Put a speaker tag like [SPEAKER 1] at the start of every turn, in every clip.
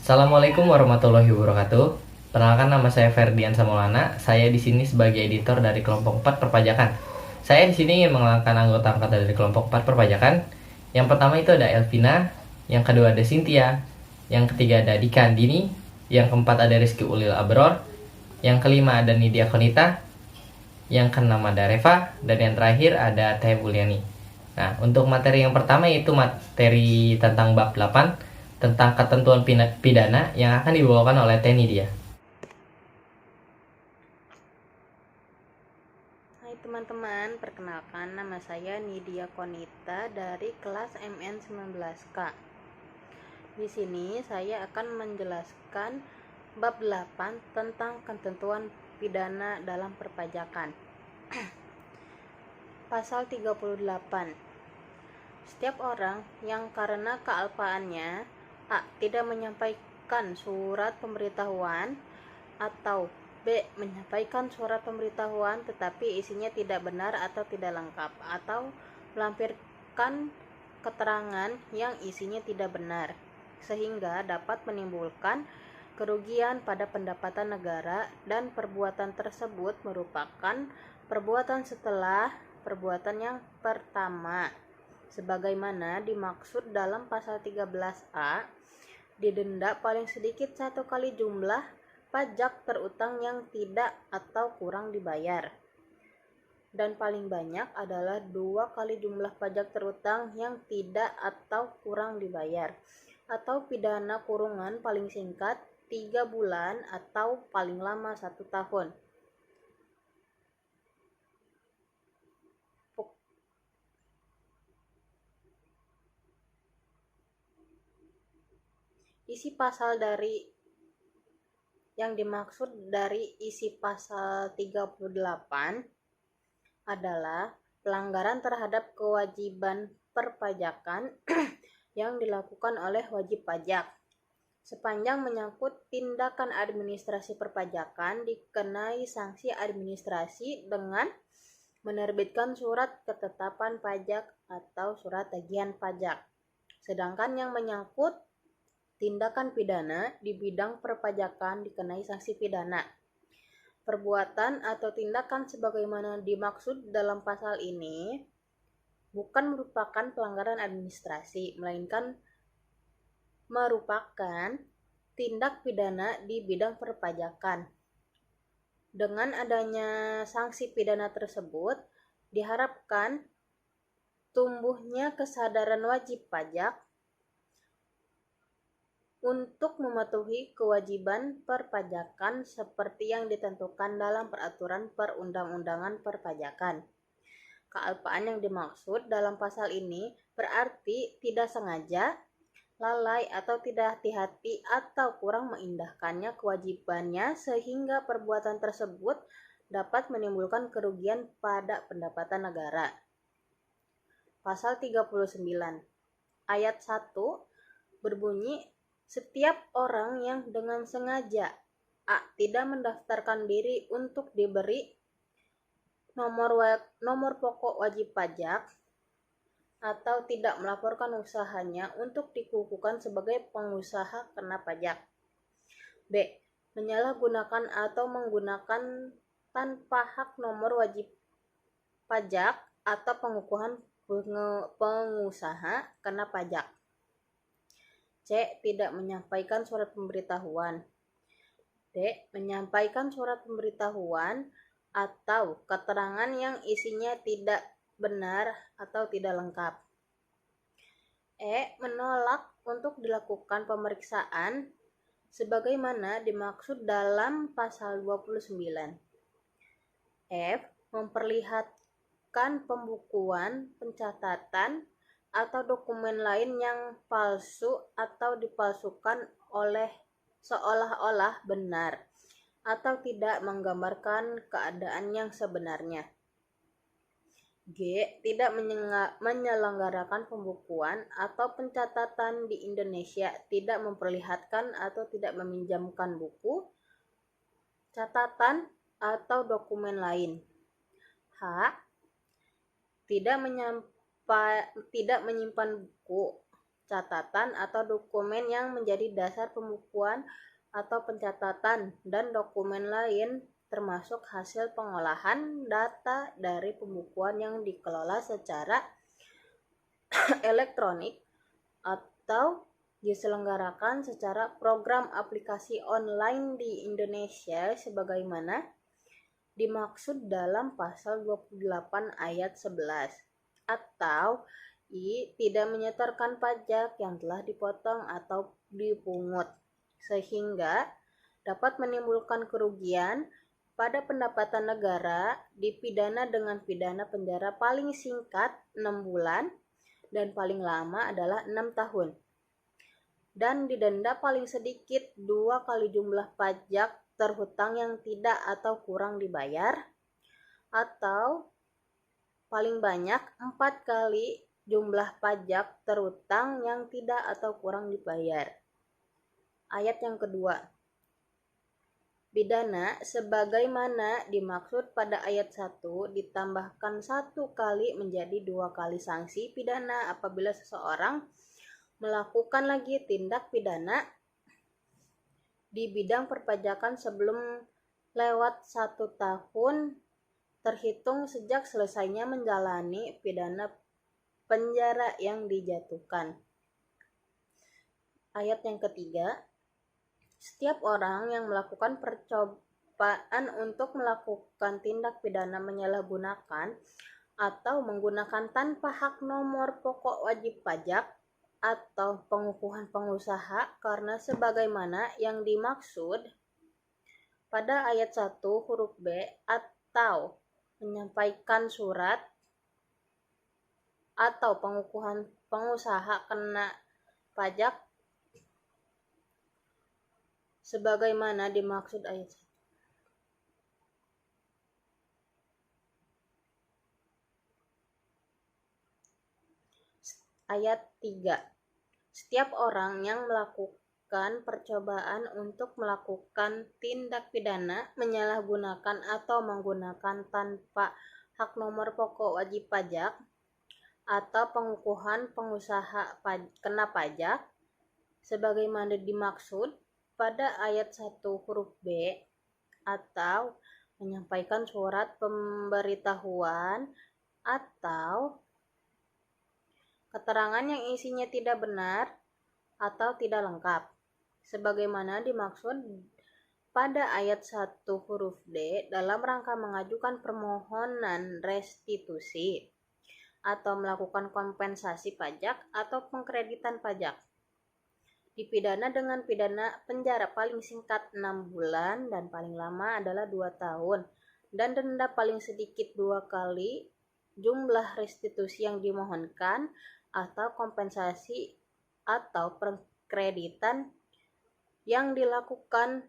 [SPEAKER 1] Assalamualaikum warahmatullahi wabarakatuh. Perkenalkan, nama saya Ferdian Samolana. Saya di sini sebagai editor dari kelompok 4 perpajakan. Saya di sini ingin mengenalkan anggota-anggota dari kelompok 4 perpajakan. Yang pertama itu ada Elvina, yang kedua ada Cynthia, yang ketiga ada Dika Andini, yang keempat ada Rizky Ulil Abror, yang kelima ada Nidia Konita, yang keenam ada Reva, dan yang terakhir ada Teh Buliani. Nah, untuk materi yang pertama yaitu materi tentang bab 8 tentang ketentuan pidana yang akan dibawakan oleh Teh Nidia.
[SPEAKER 2] Hai teman-teman, perkenalkan nama saya Nidia Konita dari kelas MN19K. Di sini saya akan menjelaskan bab 8 tentang ketentuan pidana dalam perpajakan. Pasal 38. Setiap orang yang karena kealpaannya A. tidak menyampaikan surat pemberitahuan, atau B. menyampaikan surat pemberitahuan tetapi isinya tidak benar atau tidak lengkap, atau melampirkan keterangan yang isinya tidak benar, sehingga dapat menimbulkan kerugian pada pendapatan negara, dan perbuatan tersebut merupakan perbuatan setelah perbuatan yang pertama, sebagaimana dimaksud dalam pasal 13A, didenda paling sedikit 1 kali jumlah pajak terutang yang tidak atau kurang dibayar, dan paling banyak adalah 2 kali jumlah pajak terutang yang tidak atau kurang dibayar, atau pidana kurungan paling singkat 3 bulan atau paling lama 1 tahun. Isi pasal dari yang dimaksud dari isi pasal 38 adalah pelanggaran terhadap kewajiban perpajakan yang dilakukan oleh wajib pajak. Sepanjang menyangkut tindakan administrasi perpajakan, dikenai sanksi administrasi dengan menerbitkan surat ketetapan pajak atau surat tagihan pajak. Sedangkan yang menyangkut tindakan pidana di bidang perpajakan dikenai sanksi pidana. Perbuatan atau tindakan sebagaimana dimaksud dalam pasal ini bukan merupakan pelanggaran administrasi, melainkan merupakan tindak pidana di bidang perpajakan. Dengan adanya sanksi pidana tersebut, diharapkan tumbuhnya kesadaran wajib pajak untuk mematuhi kewajiban perpajakan seperti yang ditentukan dalam peraturan perundang-undangan perpajakan. Kealpaan yang dimaksud dalam pasal ini berarti tidak sengaja, lalai atau tidak hati-hati atau kurang mengindahkannya kewajibannya sehingga perbuatan tersebut dapat menimbulkan kerugian pada pendapatan negara. Pasal 39 ayat 1 berbunyi, setiap orang yang dengan sengaja A. tidak mendaftarkan diri untuk diberi nomor pokok wajib pajak, atau tidak melaporkan usahanya untuk dikukuhkan sebagai pengusaha kena pajak. B. menyalahgunakan atau menggunakan tanpa hak nomor wajib pajak atau pengukuhan pengusaha kena pajak. C. tidak menyampaikan surat pemberitahuan. D. menyampaikan surat pemberitahuan atau keterangan yang isinya tidak benar atau tidak lengkap. E. menolak untuk dilakukan pemeriksaan sebagaimana dimaksud dalam pasal 29. F. memperlihatkan pembukuan, pencatatan, atau dokumen lain yang palsu atau dipalsukan oleh seolah-olah benar atau tidak menggambarkan keadaan yang sebenarnya. G. tidak menyelenggarakan pembukuan atau pencatatan di Indonesia, tidak memperlihatkan atau tidak meminjamkan buku, catatan, atau dokumen lain. H. tidak menyimpan buku, catatan atau dokumen yang menjadi dasar pembukuan atau pencatatan, dan dokumen lain termasuk hasil pengolahan data dari pembukuan yang dikelola secara elektronik atau diselenggarakan secara program aplikasi online di Indonesia sebagaimana dimaksud dalam pasal 28 ayat 11, atau I. tidak menyetorkan pajak yang telah dipotong atau dipungut, sehingga dapat menimbulkan kerugian pada pendapatan negara, dipidana dengan pidana penjara paling singkat 6 bulan dan paling lama adalah 6 tahun, dan didenda paling sedikit 2 kali jumlah pajak terhutang yang tidak atau kurang dibayar, atau paling banyak 4 kali jumlah pajak terhutang yang tidak atau kurang dibayar. Ayat yang kedua. Pidana sebagaimana dimaksud pada ayat 1 ditambahkan 1 kali menjadi 2 kali sanksi pidana apabila seseorang melakukan lagi tindak pidana di bidang perpajakan sebelum lewat 1 tahun terhitung sejak selesainya menjalani pidana penjara yang dijatuhkan. Ayat yang ketiga. Setiap orang yang melakukan percobaan untuk melakukan tindak pidana menyalahgunakan atau menggunakan tanpa hak nomor pokok wajib pajak atau pengukuhan pengusaha karena sebagaimana yang dimaksud pada ayat 1 huruf B atau menyampaikan surat atau pengukuhan pengusaha kena pajak sebagaimana dimaksud ayat 1. Ayat 3. Setiap orang yang melakukan percobaan untuk melakukan tindak pidana menyalahgunakan atau menggunakan tanpa hak nomor pokok wajib pajak atau pengukuhan pengusaha kena pajak sebagaimana dimaksud pada ayat 1 huruf B atau menyampaikan surat pemberitahuan atau keterangan yang isinya tidak benar atau tidak lengkap sebagaimana dimaksud pada ayat 1 huruf D dalam rangka mengajukan permohonan restitusi atau melakukan kompensasi pajak atau pengkreditan pajak, dipidana dengan pidana penjara paling singkat 6 bulan dan paling lama adalah 2 tahun, dan denda paling sedikit 2 kali jumlah restitusi yang dimohonkan atau kompensasi atau pengkreditan yang dilakukan,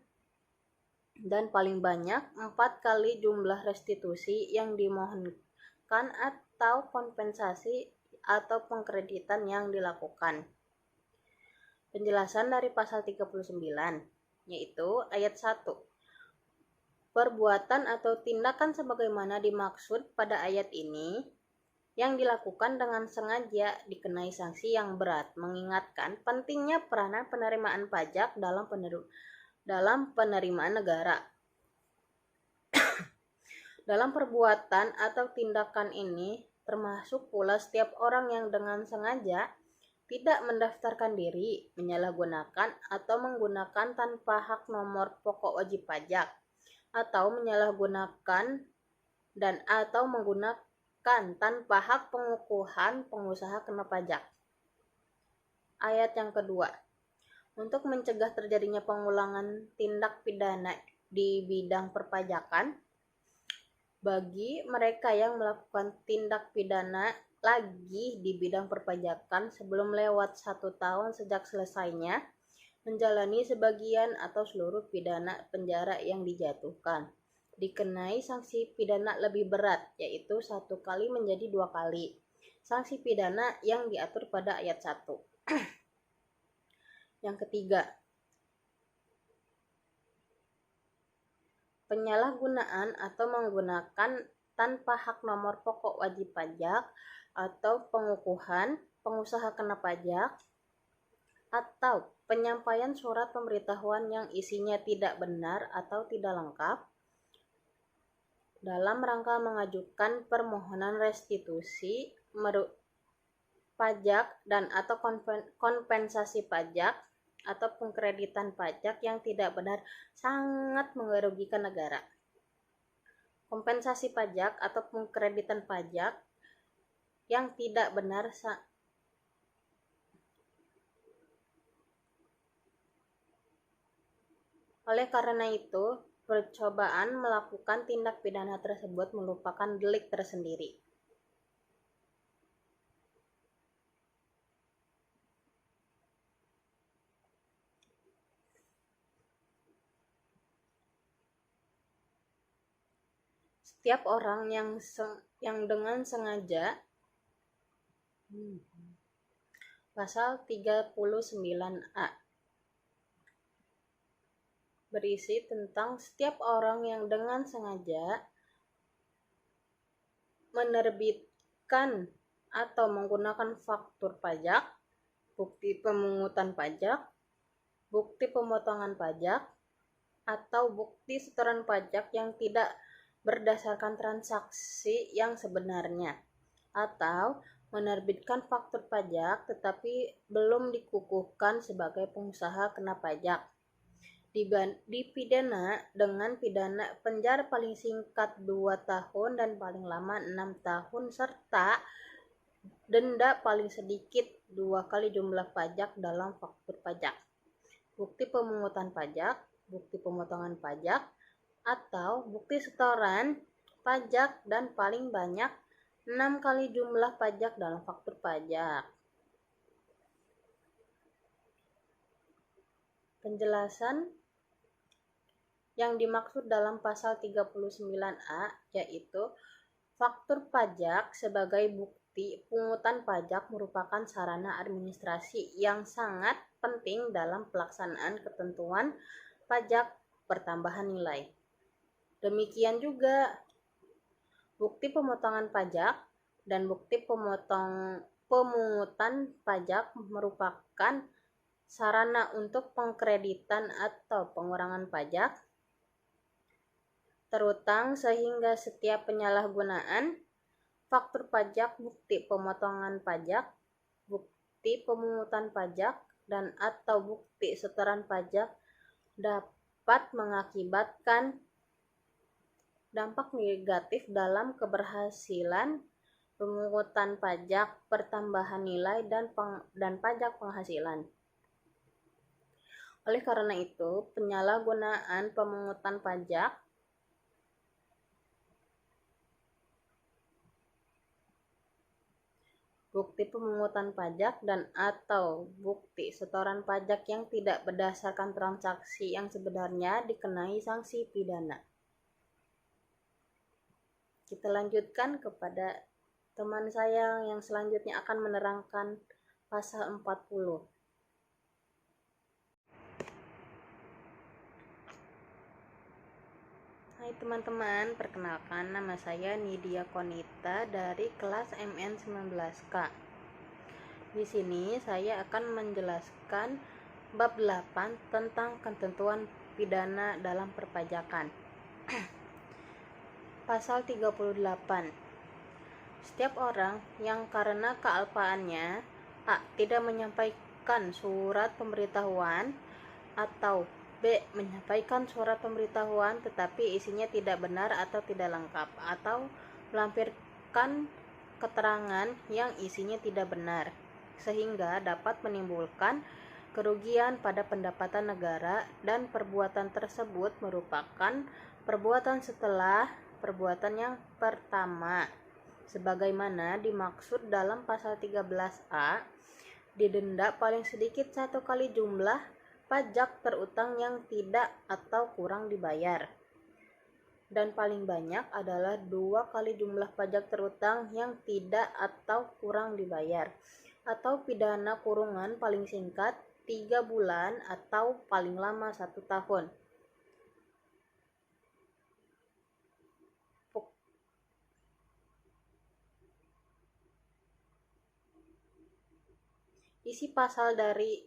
[SPEAKER 2] dan paling banyak 4 kali jumlah restitusi yang dimohonkan atau kompensasi atau pengkreditan yang dilakukan. Penjelasan dari pasal 39, yaitu ayat 1. Perbuatan atau tindakan sebagaimana dimaksud pada ayat ini yang dilakukan dengan sengaja dikenai sanksi yang berat, mengingatkan pentingnya peranan penerimaan pajak dalam penerimaan negara. Dalam perbuatan atau tindakan ini termasuk pula setiap orang yang dengan sengaja tidak mendaftarkan diri, menyalahgunakan atau menggunakan tanpa hak nomor pokok wajib pajak, atau menyalahgunakan dan atau menggunakan tanpa hak pengukuhan pengusaha kena pajak. Ayat yang kedua. Untuk mencegah terjadinya pengulangan tindak pidana di bidang perpajakan bagi mereka yang melakukan tindak pidana lagi di bidang perpajakan sebelum lewat 1 tahun sejak selesainya menjalani sebagian atau seluruh pidana penjara yang dijatuhkan, dikenai sanksi pidana lebih berat, yaitu 1 kali menjadi 2 kali sanksi pidana yang diatur pada ayat 1. Yang ketiga, penyalahgunaan atau menggunakan tanpa hak nomor pokok wajib pajak atau pengukuhan pengusaha kena pajak atau penyampaian surat pemberitahuan yang isinya tidak benar atau tidak lengkap dalam rangka mengajukan permohonan restitusi pajak dan atau kompensasi pajak atau pengkreditan pajak yang tidak benar sangat merugikan negara. Kompensasi pajak atau pengkreditan pajak yang tidak benar oleh karena itu, percobaan melakukan tindak pidana tersebut merupakan delik tersendiri. Setiap orang yang dengan sengaja Pasal 39A berisi tentang setiap orang yang dengan sengaja menerbitkan atau menggunakan faktur pajak, bukti pemungutan pajak, bukti pemotongan pajak, atau bukti setoran pajak yang tidak berdasarkan transaksi yang sebenarnya, atau menerbitkan faktur pajak tetapi belum dikukuhkan sebagai pengusaha kena pajak, dipidana dengan pidana penjara paling singkat 2 tahun dan paling lama 6 tahun serta denda paling sedikit 2 kali jumlah pajak dalam faktur pajak, bukti pemungutan pajak, bukti pemotongan pajak, atau bukti setoran pajak dan paling banyak 6 kali jumlah pajak dalam faktur pajak. Penjelasan yang dimaksud dalam pasal 39A yaitu faktur pajak sebagai bukti pungutan pajak merupakan sarana administrasi yang sangat penting dalam pelaksanaan ketentuan pajak pertambahan nilai. Demikian juga bukti pemotongan pajak dan bukti pemungutan pajak merupakan sarana untuk pengkreditan atau pengurangan pajak terutang sehingga setiap penyalahgunaan faktur pajak, bukti pemotongan pajak, bukti pemungutan pajak, dan atau bukti setoran pajak dapat mengakibatkan dampak negatif dalam keberhasilan pemungutan pajak pertambahan nilai dan pajak penghasilan. Oleh karena itu, penyalahgunaan pemungutan pajak bukti pemungutan pajak dan atau bukti setoran pajak yang tidak berdasarkan transaksi yang sebenarnya dikenai sanksi pidana. Kita lanjutkan kepada teman saya yang selanjutnya akan menerangkan pasal 40. Hai teman-teman, perkenalkan nama saya Nidia Konita dari kelas MN19K. Di sini saya akan menjelaskan bab 8 tentang ketentuan pidana dalam perpajakan. Pasal 38. Setiap orang yang karena kealpaannya tidak menyampaikan surat pemberitahuan atau B. menyampaikan surat pemberitahuan tetapi isinya tidak benar atau tidak lengkap atau melampirkan keterangan yang isinya tidak benar sehingga dapat menimbulkan kerugian pada pendapatan negara dan perbuatan tersebut merupakan perbuatan setelah perbuatan yang pertama sebagaimana dimaksud dalam pasal 13A, didenda paling sedikit 1 kali jumlah pajak terutang yang tidak atau kurang dibayar, dan paling banyak adalah 2 kali jumlah pajak terutang yang tidak atau kurang dibayar, atau pidana kurungan paling singkat 3 bulan atau paling lama 1 tahun. Isi pasal dari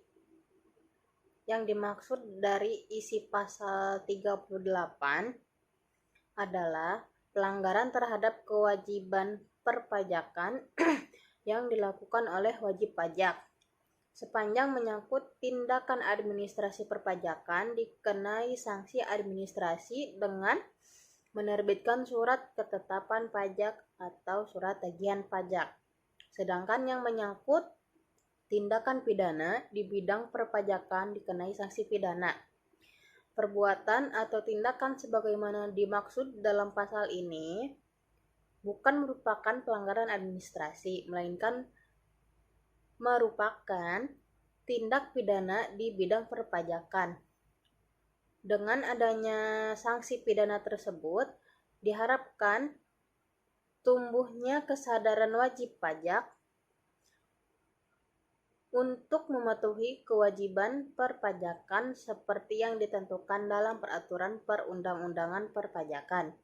[SPEAKER 2] yang dimaksud dari isi pasal 38 adalah pelanggaran terhadap kewajiban perpajakan yang dilakukan oleh wajib pajak. Sepanjang menyangkut tindakan administrasi perpajakan, dikenai sanksi administrasi dengan menerbitkan surat ketetapan pajak atau surat tagihan pajak. Sedangkan yang menyangkut tindakan pidana di bidang perpajakan dikenai sanksi pidana. Perbuatan atau tindakan sebagaimana dimaksud dalam pasal ini bukan merupakan pelanggaran administrasi, melainkan merupakan tindak pidana di bidang perpajakan. Dengan adanya sanksi pidana tersebut, diharapkan tumbuhnya kesadaran wajib pajak untuk mematuhi kewajiban perpajakan seperti yang ditentukan dalam peraturan perundang-undangan perpajakan.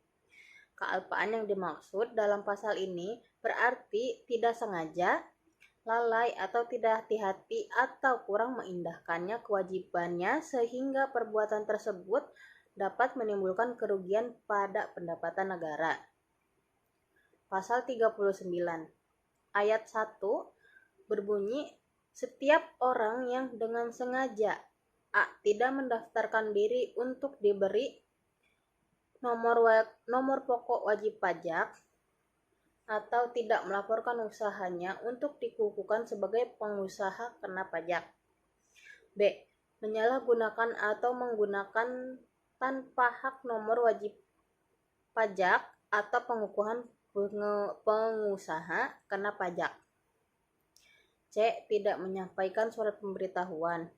[SPEAKER 2] Kealpaan yang dimaksud dalam pasal ini berarti tidak sengaja, lalai atau tidak hati-hati atau kurang mengindahkannya kewajibannya sehingga perbuatan tersebut dapat menimbulkan kerugian pada pendapatan negara. Pasal 39 ayat 1 berbunyi, setiap orang yang dengan sengaja tidak mendaftarkan diri untuk diberi nomor pokok wajib pajak atau tidak melaporkan usahanya untuk dikukuhkan sebagai pengusaha kena pajak. B. Menyalahgunakan atau menggunakan tanpa hak nomor wajib pajak atau pengukuhan pengusaha kena pajak. C. Tidak menyampaikan surat pemberitahuan.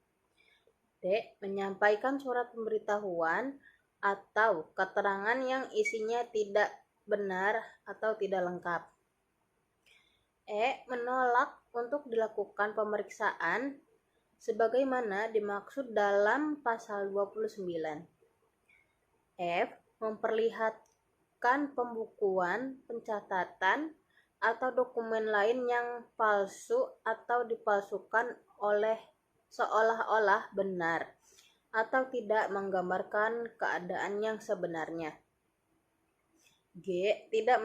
[SPEAKER 2] D. Menyampaikan surat pemberitahuan atau keterangan yang isinya tidak benar atau tidak lengkap. E. Menolak untuk dilakukan pemeriksaan sebagaimana dimaksud dalam pasal 29. F. Memperlihatkan pembukuan, pencatatan, atau dokumen lain yang palsu atau dipalsukan oleh seolah-olah benar atau tidak menggambarkan keadaan yang sebenarnya. G. Tidak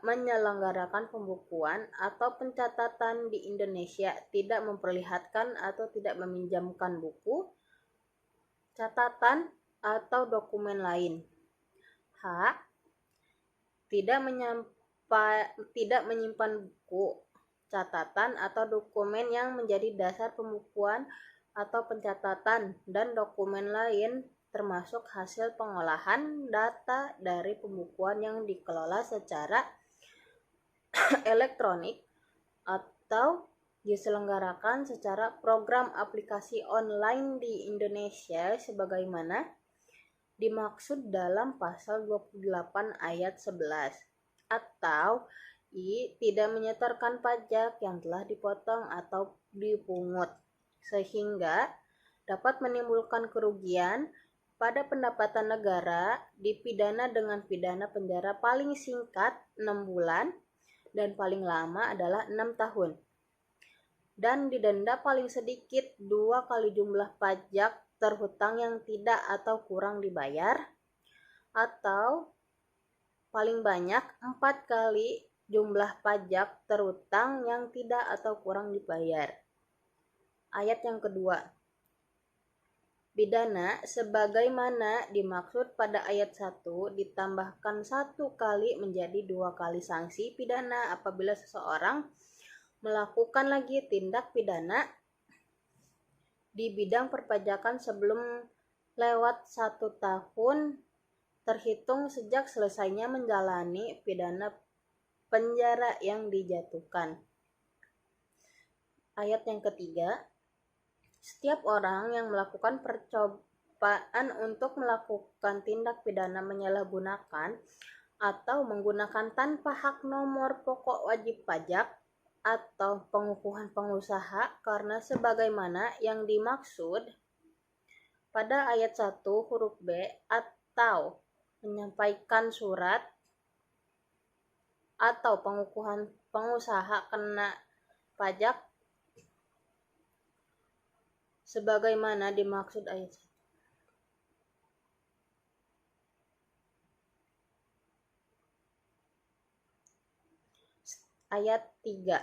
[SPEAKER 2] menyelenggarakan pembukuan atau pencatatan di Indonesia, tidak memperlihatkan atau tidak meminjamkan buku, catatan, atau dokumen lain. H. Tidak menyimpan buku, catatan, atau dokumen yang menjadi dasar pembukuan atau pencatatan dan dokumen lain termasuk hasil pengolahan data dari pembukuan yang dikelola secara elektronik atau diselenggarakan secara program aplikasi online di Indonesia sebagaimana dimaksud dalam pasal 28 ayat 11. Atau I. Tidak menyetorkan pajak yang telah dipotong atau dipungut sehingga dapat menimbulkan kerugian pada pendapatan negara, dipidana dengan pidana penjara paling singkat 6 bulan dan paling lama adalah 6 tahun. Dan didenda paling sedikit 2 kali jumlah pajak terhutang yang tidak atau kurang dibayar, atau paling banyak 4 kali jumlah pajak terhutang yang tidak atau kurang dibayar. Ayat yang kedua. Pidana sebagaimana dimaksud pada ayat 1 ditambahkan 1 kali menjadi 2 kali sanksi pidana apabila seseorang melakukan lagi tindak pidana di bidang perpajakan sebelum lewat 1 tahun terhitung sejak selesainya menjalani pidana penjara yang dijatuhkan. Ayat yang ketiga. Setiap orang yang melakukan percobaan untuk melakukan tindak pidana menyalahgunakan atau menggunakan tanpa hak nomor pokok wajib pajak atau pengukuhan pengusaha karena sebagaimana yang dimaksud pada ayat 1 huruf B atau menyampaikan surat atau pengukuhan pengusaha kena pajak sebagaimana dimaksud ayat 1. Ayat 3.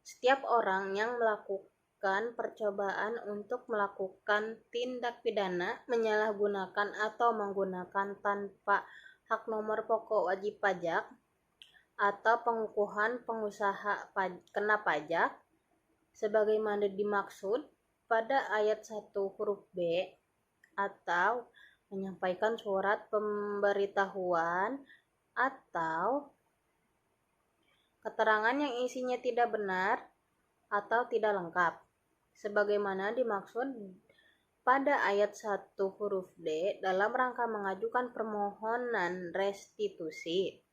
[SPEAKER 2] Setiap orang yang melakukan percobaan untuk melakukan tindak pidana menyalahgunakan atau menggunakan tanpa hak nomor pokok wajib pajak atau pengukuhan pengusaha kena pajak sebagaimana dimaksud pada ayat 1 huruf B atau menyampaikan surat pemberitahuan atau keterangan yang isinya tidak benar atau tidak lengkap sebagaimana dimaksud pada ayat 1 huruf D dalam rangka mengajukan permohonan restitusi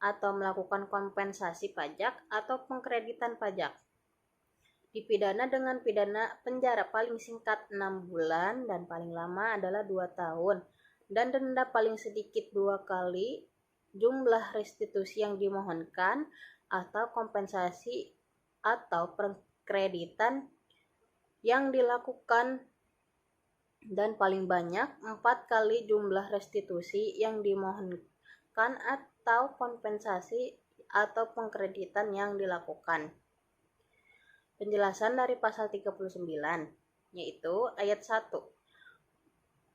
[SPEAKER 2] atau melakukan kompensasi pajak atau pengkreditan pajak. Dipidana dengan pidana penjara paling singkat 6 bulan dan paling lama adalah 2 tahun dan denda paling sedikit 2 kali jumlah restitusi yang dimohonkan atau kompensasi atau pengkreditan yang dilakukan dan paling banyak 4 kali jumlah restitusi yang dimohonkan atau kompensasi atau pengkreditan yang dilakukan. Penjelasan dari pasal 39, yaitu ayat 1.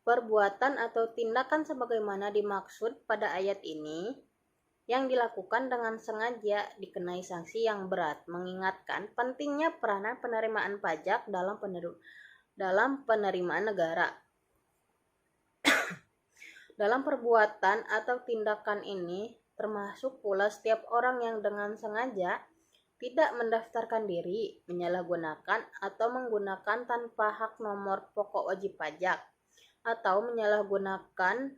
[SPEAKER 2] Perbuatan atau tindakan sebagaimana dimaksud pada ayat ini yang dilakukan dengan sengaja dikenai sanksi yang berat, mengingatkan pentingnya peranan penerimaan pajak dalam penerimaan negara. Dalam perbuatan atau tindakan ini termasuk pula setiap orang yang dengan sengaja tidak mendaftarkan diri, menyalahgunakan atau menggunakan tanpa hak nomor pokok wajib pajak, atau menyalahgunakan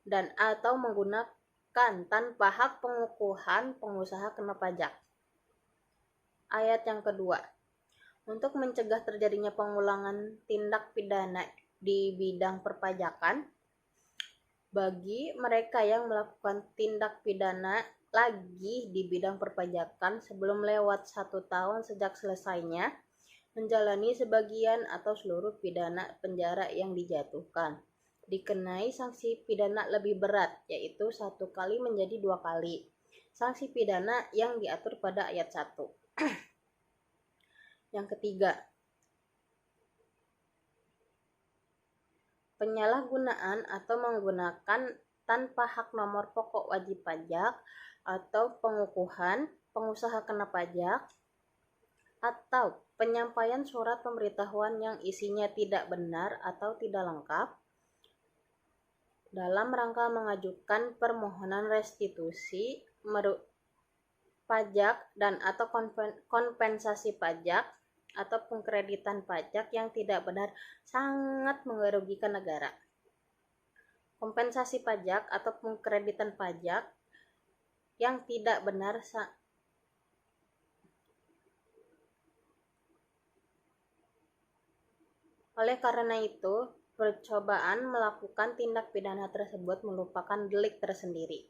[SPEAKER 2] dan atau menggunakan tanpa hak pengukuhan pengusaha kena pajak. Ayat yang kedua. Untuk mencegah terjadinya pengulangan tindak pidana di bidang perpajakan, bagi mereka yang melakukan tindak pidana lagi di bidang perpajakan sebelum lewat 1 tahun sejak selesainya menjalani sebagian atau seluruh pidana penjara yang dijatuhkan, dikenai sanksi pidana lebih berat, yaitu 1 kali menjadi 2 kali sanksi pidana yang diatur pada ayat 1. Yang ketiga, penyalahgunaan atau menggunakan tanpa hak nomor pokok wajib pajak atau pengukuhan pengusaha kena pajak atau penyampaian surat pemberitahuan yang isinya tidak benar atau tidak lengkap dalam rangka mengajukan permohonan restitusi pajak dan atau kompensasi pajak atau pengkreditan pajak yang tidak benar sangat merugikan negara. Kompensasi pajak atau pengkreditan pajak yang tidak benar oleh karena itu, percobaan melakukan tindak pidana tersebut merupakan delik tersendiri.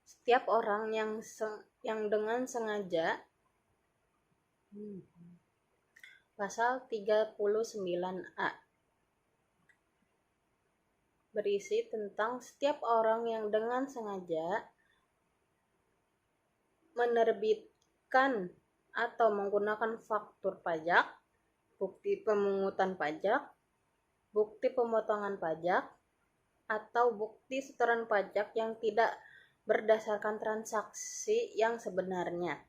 [SPEAKER 2] Setiap orang yang dengan sengaja Pasal 39A berisi tentang setiap orang yang dengan sengaja menerbitkan atau menggunakan faktur pajak, bukti pemungutan pajak, bukti pemotongan pajak, atau bukti setoran pajak yang tidak berdasarkan transaksi yang sebenarnya,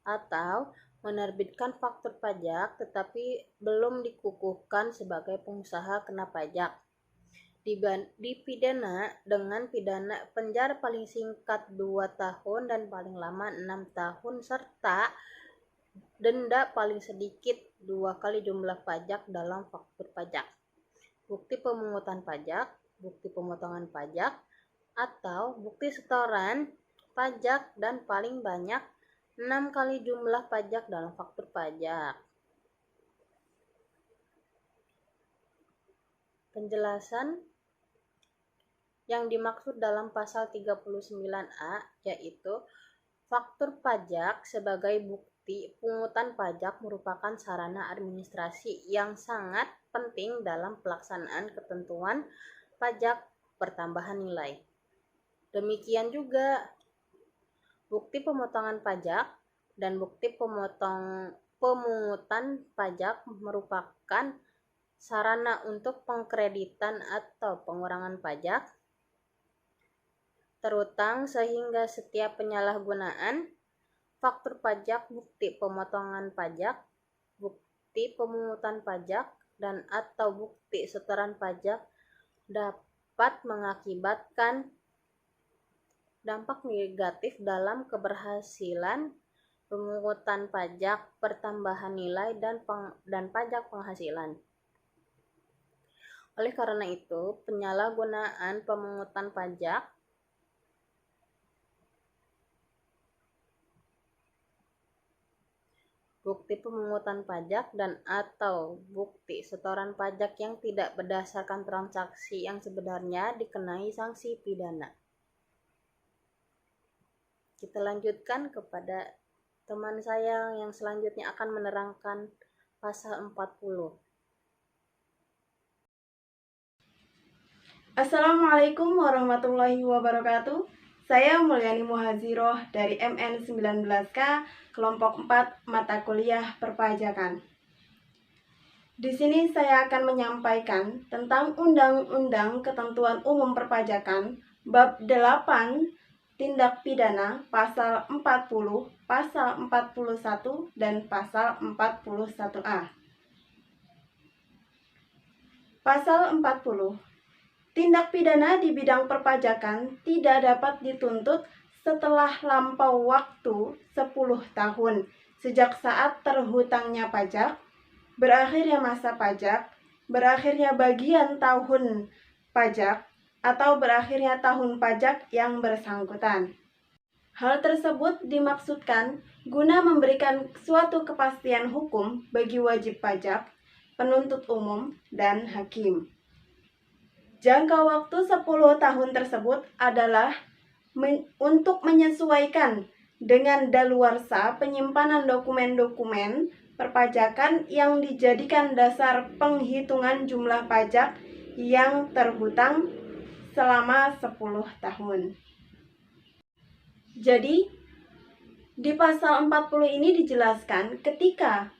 [SPEAKER 2] atau menerbitkan faktur pajak tetapi belum dikukuhkan sebagai pengusaha kena pajak, dipidana dengan pidana penjara paling singkat 2 tahun dan paling lama 6 tahun serta denda paling sedikit 2 kali jumlah pajak dalam faktur pajak, bukti pemungutan pajak, bukti pemotongan pajak, atau bukti setoran pajak dan paling banyak 6 kali jumlah pajak dalam faktur pajak. Penjelasan yang dimaksud dalam pasal 39A yaitu faktur pajak sebagai bukti pungutan pajak merupakan sarana administrasi yang sangat penting dalam pelaksanaan ketentuan pajak pertambahan nilai. Demikian juga bukti pemotongan pajak dan bukti pemungutan pajak merupakan sarana untuk pengkreditan atau pengurangan pajak terutang sehingga setiap penyalahgunaan faktur pajak, bukti pemotongan pajak, bukti pemungutan pajak, dan atau bukti setoran pajak dapat mengakibatkan dampak negatif dalam keberhasilan pemungutan pajak pertambahan nilai dan pajak penghasilan. Oleh karena itu, penyalahgunaan pemungutan pajak bukti pemungutan pajak dan atau bukti setoran pajak yang tidak berdasarkan transaksi yang sebenarnya dikenai sanksi pidana. Kita lanjutkan kepada teman saya yang selanjutnya akan menerangkan pasal 40.
[SPEAKER 3] Assalamualaikum warahmatullahi wabarakatuh. Saya Mulyani Muhaziroh dari MN19K, kelompok 4 mata kuliah perpajakan. Di sini saya akan menyampaikan tentang Undang-Undang Ketentuan Umum Perpajakan Bab 8 Tindak Pidana Pasal 40, Pasal 41, dan Pasal 41A. Pasal 40. Tindak pidana di bidang perpajakan tidak dapat dituntut setelah lampau waktu 10 tahun sejak saat terhutangnya pajak, berakhirnya masa pajak, berakhirnya bagian tahun pajak, atau berakhirnya tahun pajak yang bersangkutan. Hal tersebut dimaksudkan guna memberikan suatu kepastian hukum bagi wajib pajak, penuntut umum, dan hakim. Jangka waktu 10 tahun tersebut adalah untuk menyesuaikan dengan daluarsa penyimpanan dokumen-dokumen perpajakan yang dijadikan dasar penghitungan jumlah pajak yang terhutang selama 10 tahun. Jadi, di pasal 40 ini dijelaskan ketika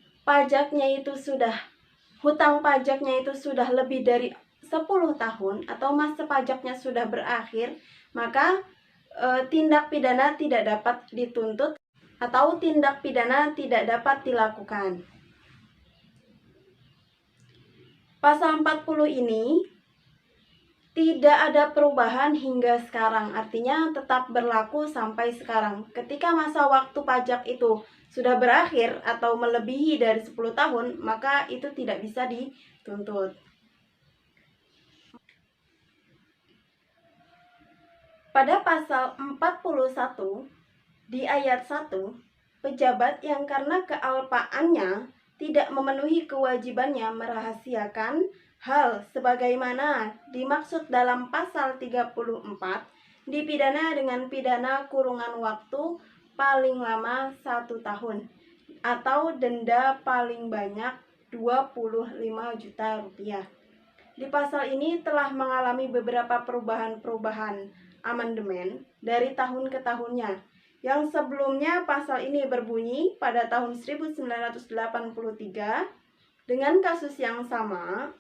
[SPEAKER 3] hutang pajaknya itu sudah lebih dari 10 tahun atau masa pajaknya sudah berakhir, maka tindak pidana tidak dapat dituntut atau tindak pidana tidak dapat dilakukan. Pasal 40 ini tidak ada perubahan hingga sekarang, artinya tetap berlaku sampai sekarang. Ketika masa waktu pajak itu sudah berakhir atau melebihi dari 10 tahun, maka itu tidak bisa dituntut. Pada pasal 41 di ayat 1, pejabat yang karena kealpaannya tidak memenuhi kewajibannya merahasiakan hal sebagaimana dimaksud dalam pasal 34 dipidana dengan pidana kurungan waktu paling lama 1 tahun atau denda paling banyak 25 juta rupiah. Di pasal ini telah mengalami beberapa perubahan amandemen dari tahun ke tahunnya. Yang sebelumnya pasal ini berbunyi pada tahun 1983 dengan kasus yang sama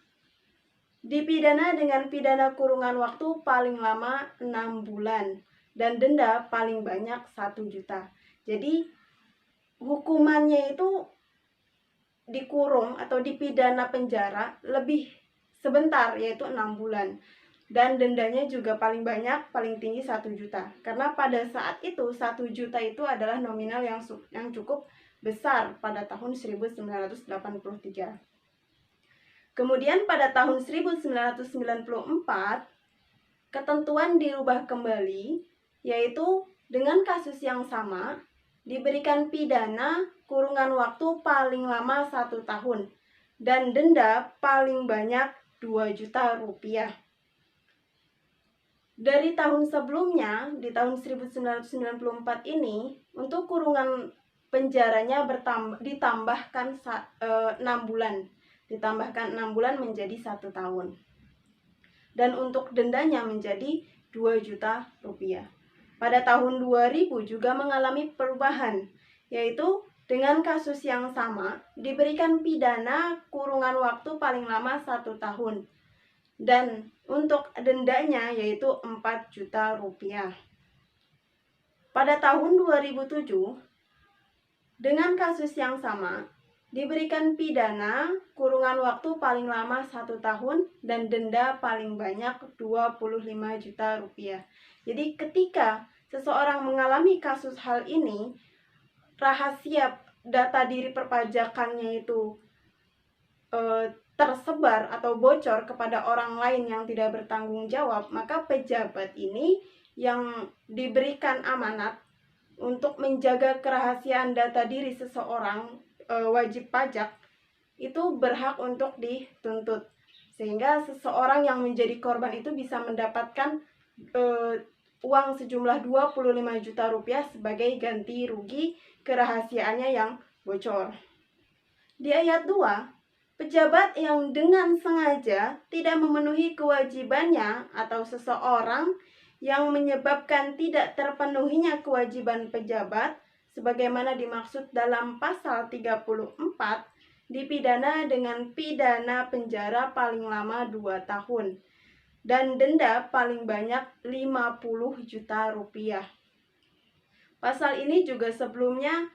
[SPEAKER 3] dipidana dengan pidana kurungan waktu paling lama 6 bulan dan denda paling banyak 1 juta. Jadi hukumannya itu dikurung atau dipidana penjara lebih sebentar, yaitu 6 bulan. Dan dendanya juga paling banyak, paling tinggi 1 juta. Karena pada saat itu 1 juta itu adalah nominal yang cukup besar pada tahun 1983. Kemudian pada tahun 1994, ketentuan dirubah kembali, yaitu dengan kasus yang sama, diberikan pidana kurungan waktu paling lama 1 tahun dan denda paling banyak 2 juta rupiah. Dari tahun sebelumnya, di tahun 1994 ini, untuk kurungan penjaranya ditambahkan 6 bulan. Ditambahkan 6 bulan menjadi 1 tahun. Dan untuk dendanya menjadi 2 juta rupiah. Pada tahun 2000 juga mengalami perubahan, yaitu dengan kasus yang sama diberikan pidana kurungan waktu paling lama 1 tahun. Dan untuk dendanya yaitu 4 juta rupiah. Pada tahun 2007, dengan kasus yang sama, diberikan pidana kurungan waktu paling lama 1 tahun dan denda paling banyak 25 juta rupiah. Jadi ketika seseorang mengalami kasus hal ini, rahasia data diri perpajakannya itu tersebar atau bocor kepada orang lain yang tidak bertanggung jawab, maka pejabat ini yang diberikan amanat untuk menjaga kerahasiaan data diri seseorang wajib pajak itu berhak untuk dituntut, sehingga seseorang yang menjadi korban itu bisa mendapatkan uang sejumlah 25 juta rupiah sebagai ganti rugi kerahasiaannya yang bocor. Di ayat 2, pejabat yang dengan sengaja tidak memenuhi kewajibannya atau seseorang yang menyebabkan tidak terpenuhinya kewajiban pejabat sebagaimana dimaksud dalam pasal 34 dipidana dengan pidana penjara paling lama 2 tahun dan denda paling banyak 50 juta rupiah. Pasal ini juga sebelumnya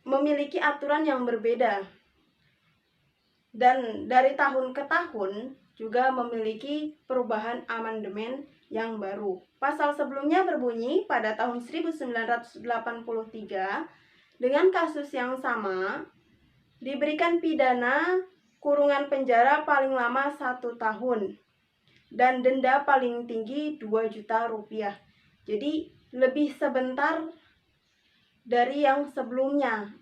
[SPEAKER 3] memiliki aturan yang berbeda, dan dari tahun ke tahun juga memiliki perubahan amandemen yang baru. Pasal sebelumnya berbunyi pada tahun 1983 dengan kasus yang sama diberikan pidana kurungan penjara paling lama 1 tahun dan denda paling tinggi 2 juta rupiah. Jadi lebih sebentar dari yang sebelumnya,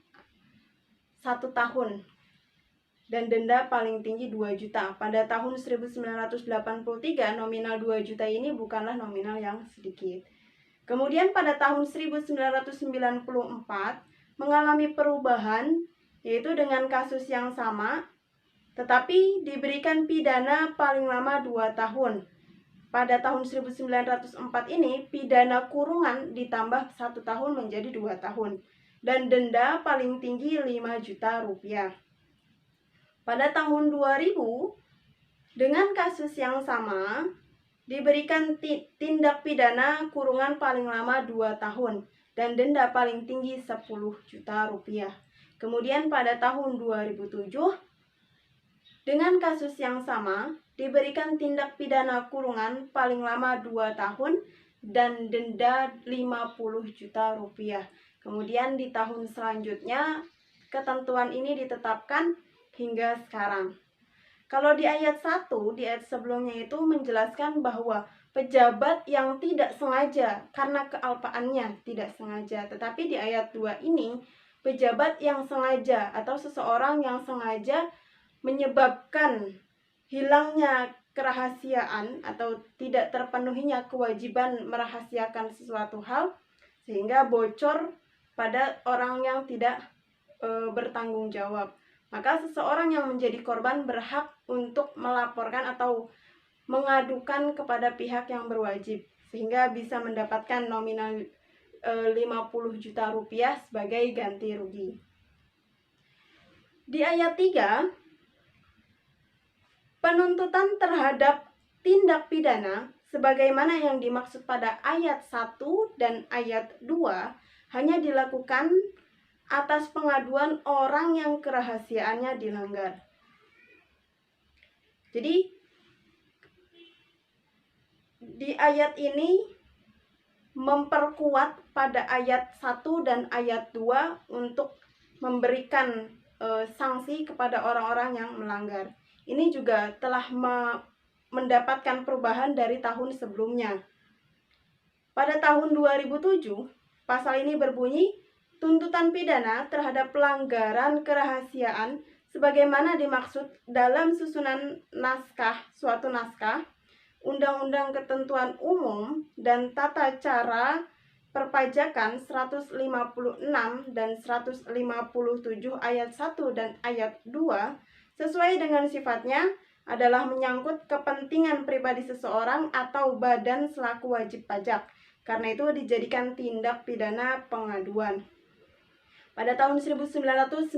[SPEAKER 3] 1 tahun dan denda paling tinggi 2 juta. Pada tahun 1983 nominal 2 juta ini bukanlah nominal yang sedikit. Kemudian pada tahun 1994 mengalami perubahan, yaitu dengan kasus yang sama tetapi diberikan pidana paling lama 2 tahun. Pada tahun 1904 ini pidana kurungan ditambah 1 tahun menjadi 2 tahun dan denda paling tinggi 5 juta rupiah. Pada tahun 2000, dengan kasus yang sama, diberikan tindak pidana kurungan paling lama 2 tahun dan denda paling tinggi 10 juta rupiah. Kemudian pada tahun 2007, dengan kasus yang sama, diberikan tindak pidana kurungan paling lama 2 tahun dan denda 50 juta rupiah. Kemudian di tahun selanjutnya, ketentuan ini ditetapkan hingga sekarang. Kalau di ayat 1, di ayat sebelumnya itu menjelaskan bahwa pejabat yang tidak sengaja karena kealpaannya tidak sengaja. Tetapi di ayat 2 ini, pejabat yang sengaja atau seseorang yang sengaja menyebabkan hilangnya kerahasiaan atau tidak terpenuhinya kewajiban merahasiakan sesuatu hal sehingga bocor pada orang yang tidak bertanggung jawab. Maka seseorang yang menjadi korban berhak untuk melaporkan atau mengadukan kepada pihak yang berwajib sehingga bisa mendapatkan nominal 50 juta rupiah sebagai ganti rugi. Di ayat 3, penuntutan terhadap tindak pidana sebagaimana yang dimaksud pada ayat 1 dan ayat 2 hanya dilakukan atas pengaduan orang yang kerahasiaannya dilanggar. Jadi di ayat ini memperkuat pada ayat 1 dan ayat 2 untuk memberikan sanksi kepada orang-orang yang melanggar. Ini juga telah mendapatkan perubahan dari tahun sebelumnya. Pada tahun 2007, pasal ini berbunyi tuntutan pidana terhadap pelanggaran kerahasiaan sebagaimana dimaksud dalam susunan suatu naskah Undang-Undang Ketentuan Umum dan Tata Cara Perpajakan 156 dan 157 ayat 1 dan ayat 2 sesuai dengan sifatnya adalah menyangkut kepentingan pribadi seseorang atau badan selaku wajib pajak. Karena itu dijadikan tindak pidana pengaduan. Pada tahun 1994,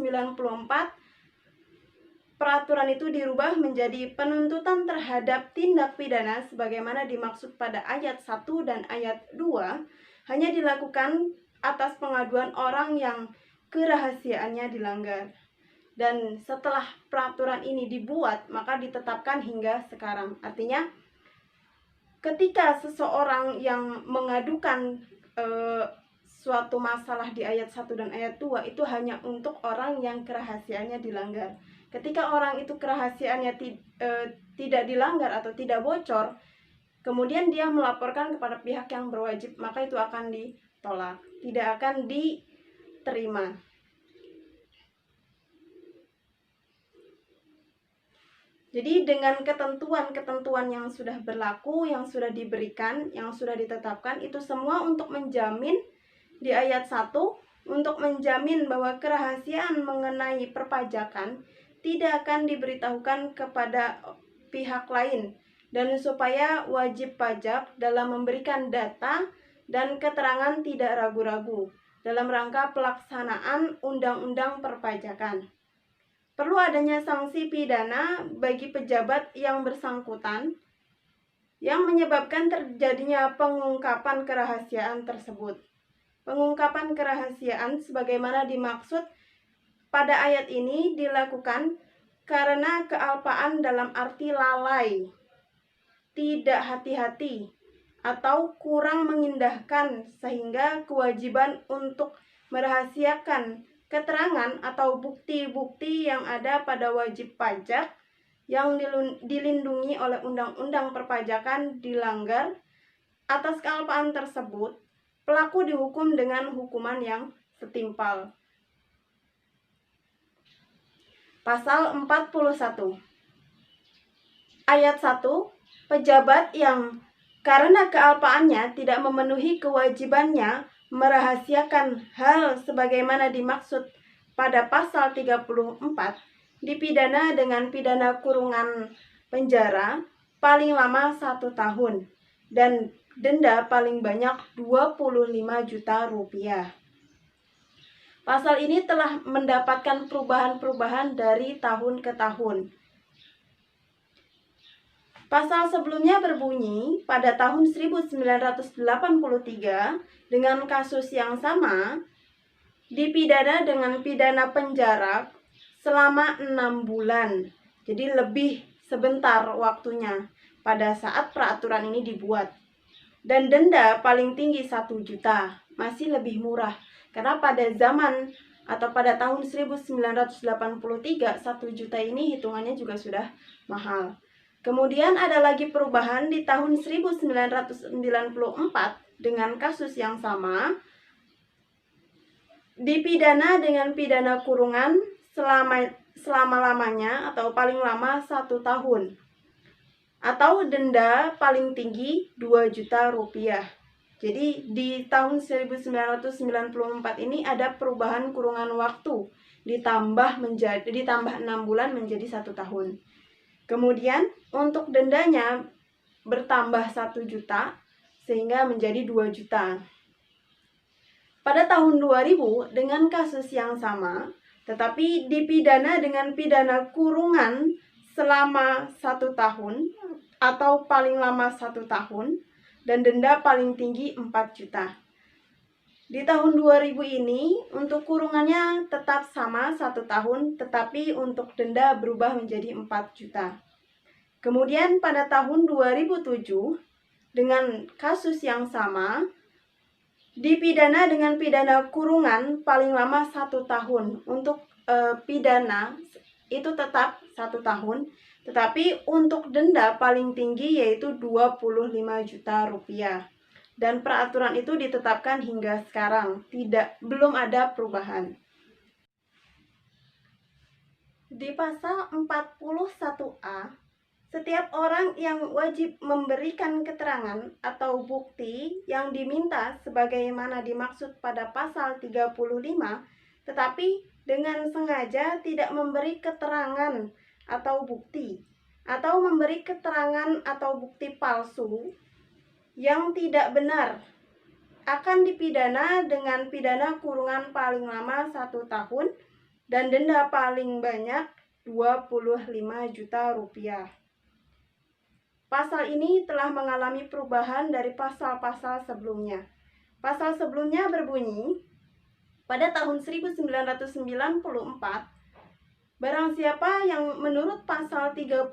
[SPEAKER 3] peraturan itu dirubah menjadi penuntutan terhadap tindak pidana sebagaimana dimaksud pada ayat 1 dan ayat 2 hanya dilakukan atas pengaduan orang yang kerahasiaannya dilanggar. Dan setelah peraturan ini dibuat, maka ditetapkan hingga sekarang. Artinya, ketika seseorang yang mengadukan suatu masalah di ayat 1 dan ayat 2 itu hanya untuk orang yang kerahasiaannya dilanggar. Ketika orang itu kerahasiaannya tidak dilanggar atau tidak bocor, kemudian dia melaporkan kepada pihak yang berwajib, maka itu akan ditolak, tidak akan diterima. Jadi dengan ketentuan-ketentuan yang sudah berlaku, yang sudah diberikan, yang sudah ditetapkan, itu semua untuk menjamin di ayat 1, untuk menjamin bahwa kerahasiaan mengenai perpajakan tidak akan diberitahukan kepada pihak lain, dan supaya wajib pajak dalam memberikan data dan keterangan tidak ragu-ragu dalam rangka pelaksanaan undang-undang perpajakan. Perlu adanya sanksi pidana bagi pejabat yang bersangkutan yang menyebabkan terjadinya pengungkapan kerahasiaan tersebut. Pengungkapan kerahasiaan sebagaimana dimaksud pada ayat ini dilakukan karena kealpaan dalam arti lalai, tidak hati-hati, atau kurang mengindahkan sehingga kewajiban untuk merahasiakan keterangan atau bukti-bukti yang ada pada wajib pajak yang dilindungi oleh Undang-Undang Perpajakan dilanggar. Atas kealpaan tersebut, pelaku dihukum dengan hukuman yang setimpal. Pasal 41 Ayat 1, pejabat yang karena kealpaannya tidak memenuhi kewajibannya merahasiakan hal sebagaimana dimaksud pada pasal 34 dipidana dengan pidana kurungan penjara paling lama 1 tahun dan denda paling banyak 25 juta rupiah. Pasal ini telah mendapatkan perubahan-perubahan dari tahun ke tahun. Pasal sebelumnya berbunyi pada tahun 1983 dengan kasus yang sama dipidana dengan pidana penjara selama 6 bulan. Jadi lebih sebentar waktunya pada saat peraturan ini dibuat. Dan denda paling tinggi 1 juta, masih lebih murah. Karena pada zaman atau pada tahun 1983 1 juta ini hitungannya juga sudah mahal. Kemudian ada lagi perubahan di tahun 1994 dengan kasus yang sama, dipidana dengan pidana kurungan selama-lamanya atau paling lama 1 tahun, atau denda paling tinggi 2 juta rupiah. Jadi di tahun 1994 ini ada perubahan kurungan waktu, ditambah 6 bulan menjadi 1 tahun. Kemudian untuk dendanya bertambah 1 juta sehingga menjadi 2 juta. Pada tahun 2000 dengan kasus yang sama, tetapi dipidana dengan pidana kurungan selama 1 tahun atau paling lama 1 tahun dan denda paling tinggi 4 juta. Di tahun 2000 ini untuk kurungannya tetap sama 1 tahun, tetapi untuk denda berubah menjadi 4 juta. Kemudian pada tahun 2007 dengan kasus yang sama dipidana dengan pidana kurungan paling lama 1 tahun. Untuk pidana itu tetap 1 tahun, tetapi untuk denda paling tinggi yaitu 25 juta rupiah. Dan peraturan itu ditetapkan hingga sekarang, belum ada perubahan. Di pasal 41A Setiap orang yang wajib memberikan keterangan atau bukti yang diminta sebagaimana dimaksud pada pasal 35, tetapi dengan sengaja tidak memberi keterangan atau bukti, atau memberi keterangan atau bukti palsu yang tidak benar, akan dipidana dengan pidana kurungan paling lama 1 tahun dan denda paling banyak 25 juta rupiah. Pasal ini telah mengalami perubahan dari pasal-pasal sebelumnya. Pasal sebelumnya berbunyi, pada tahun 1994, barang siapa yang menurut pasal 35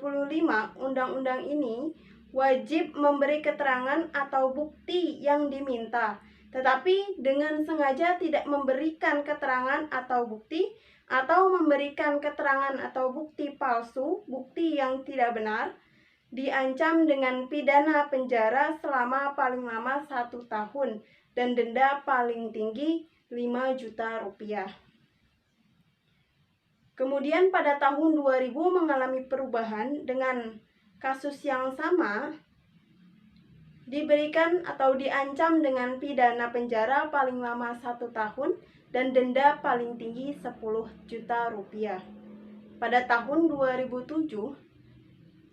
[SPEAKER 3] Undang-Undang ini wajib memberi keterangan atau bukti yang diminta, tetapi dengan sengaja tidak memberikan keterangan atau bukti, atau memberikan keterangan atau bukti palsu, bukti yang tidak benar, diancam dengan pidana penjara selama paling lama 1 tahun dan denda paling tinggi 5 juta rupiah. Kemudian pada tahun 2000 mengalami perubahan dengan kasus yang sama, diberikan atau diancam dengan pidana penjara paling lama 1 tahun dan denda paling tinggi 10 juta rupiah. Pada tahun 2007,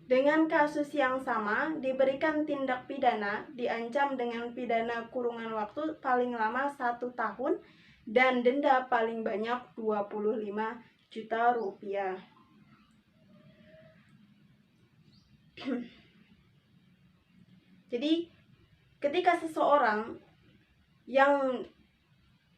[SPEAKER 3] dengan kasus yang sama, diberikan tindak pidana, diancam dengan pidana kurungan waktu paling lama 1 tahun dan denda paling banyak 25 juta rupiah. Jadi, ketika seseorang yang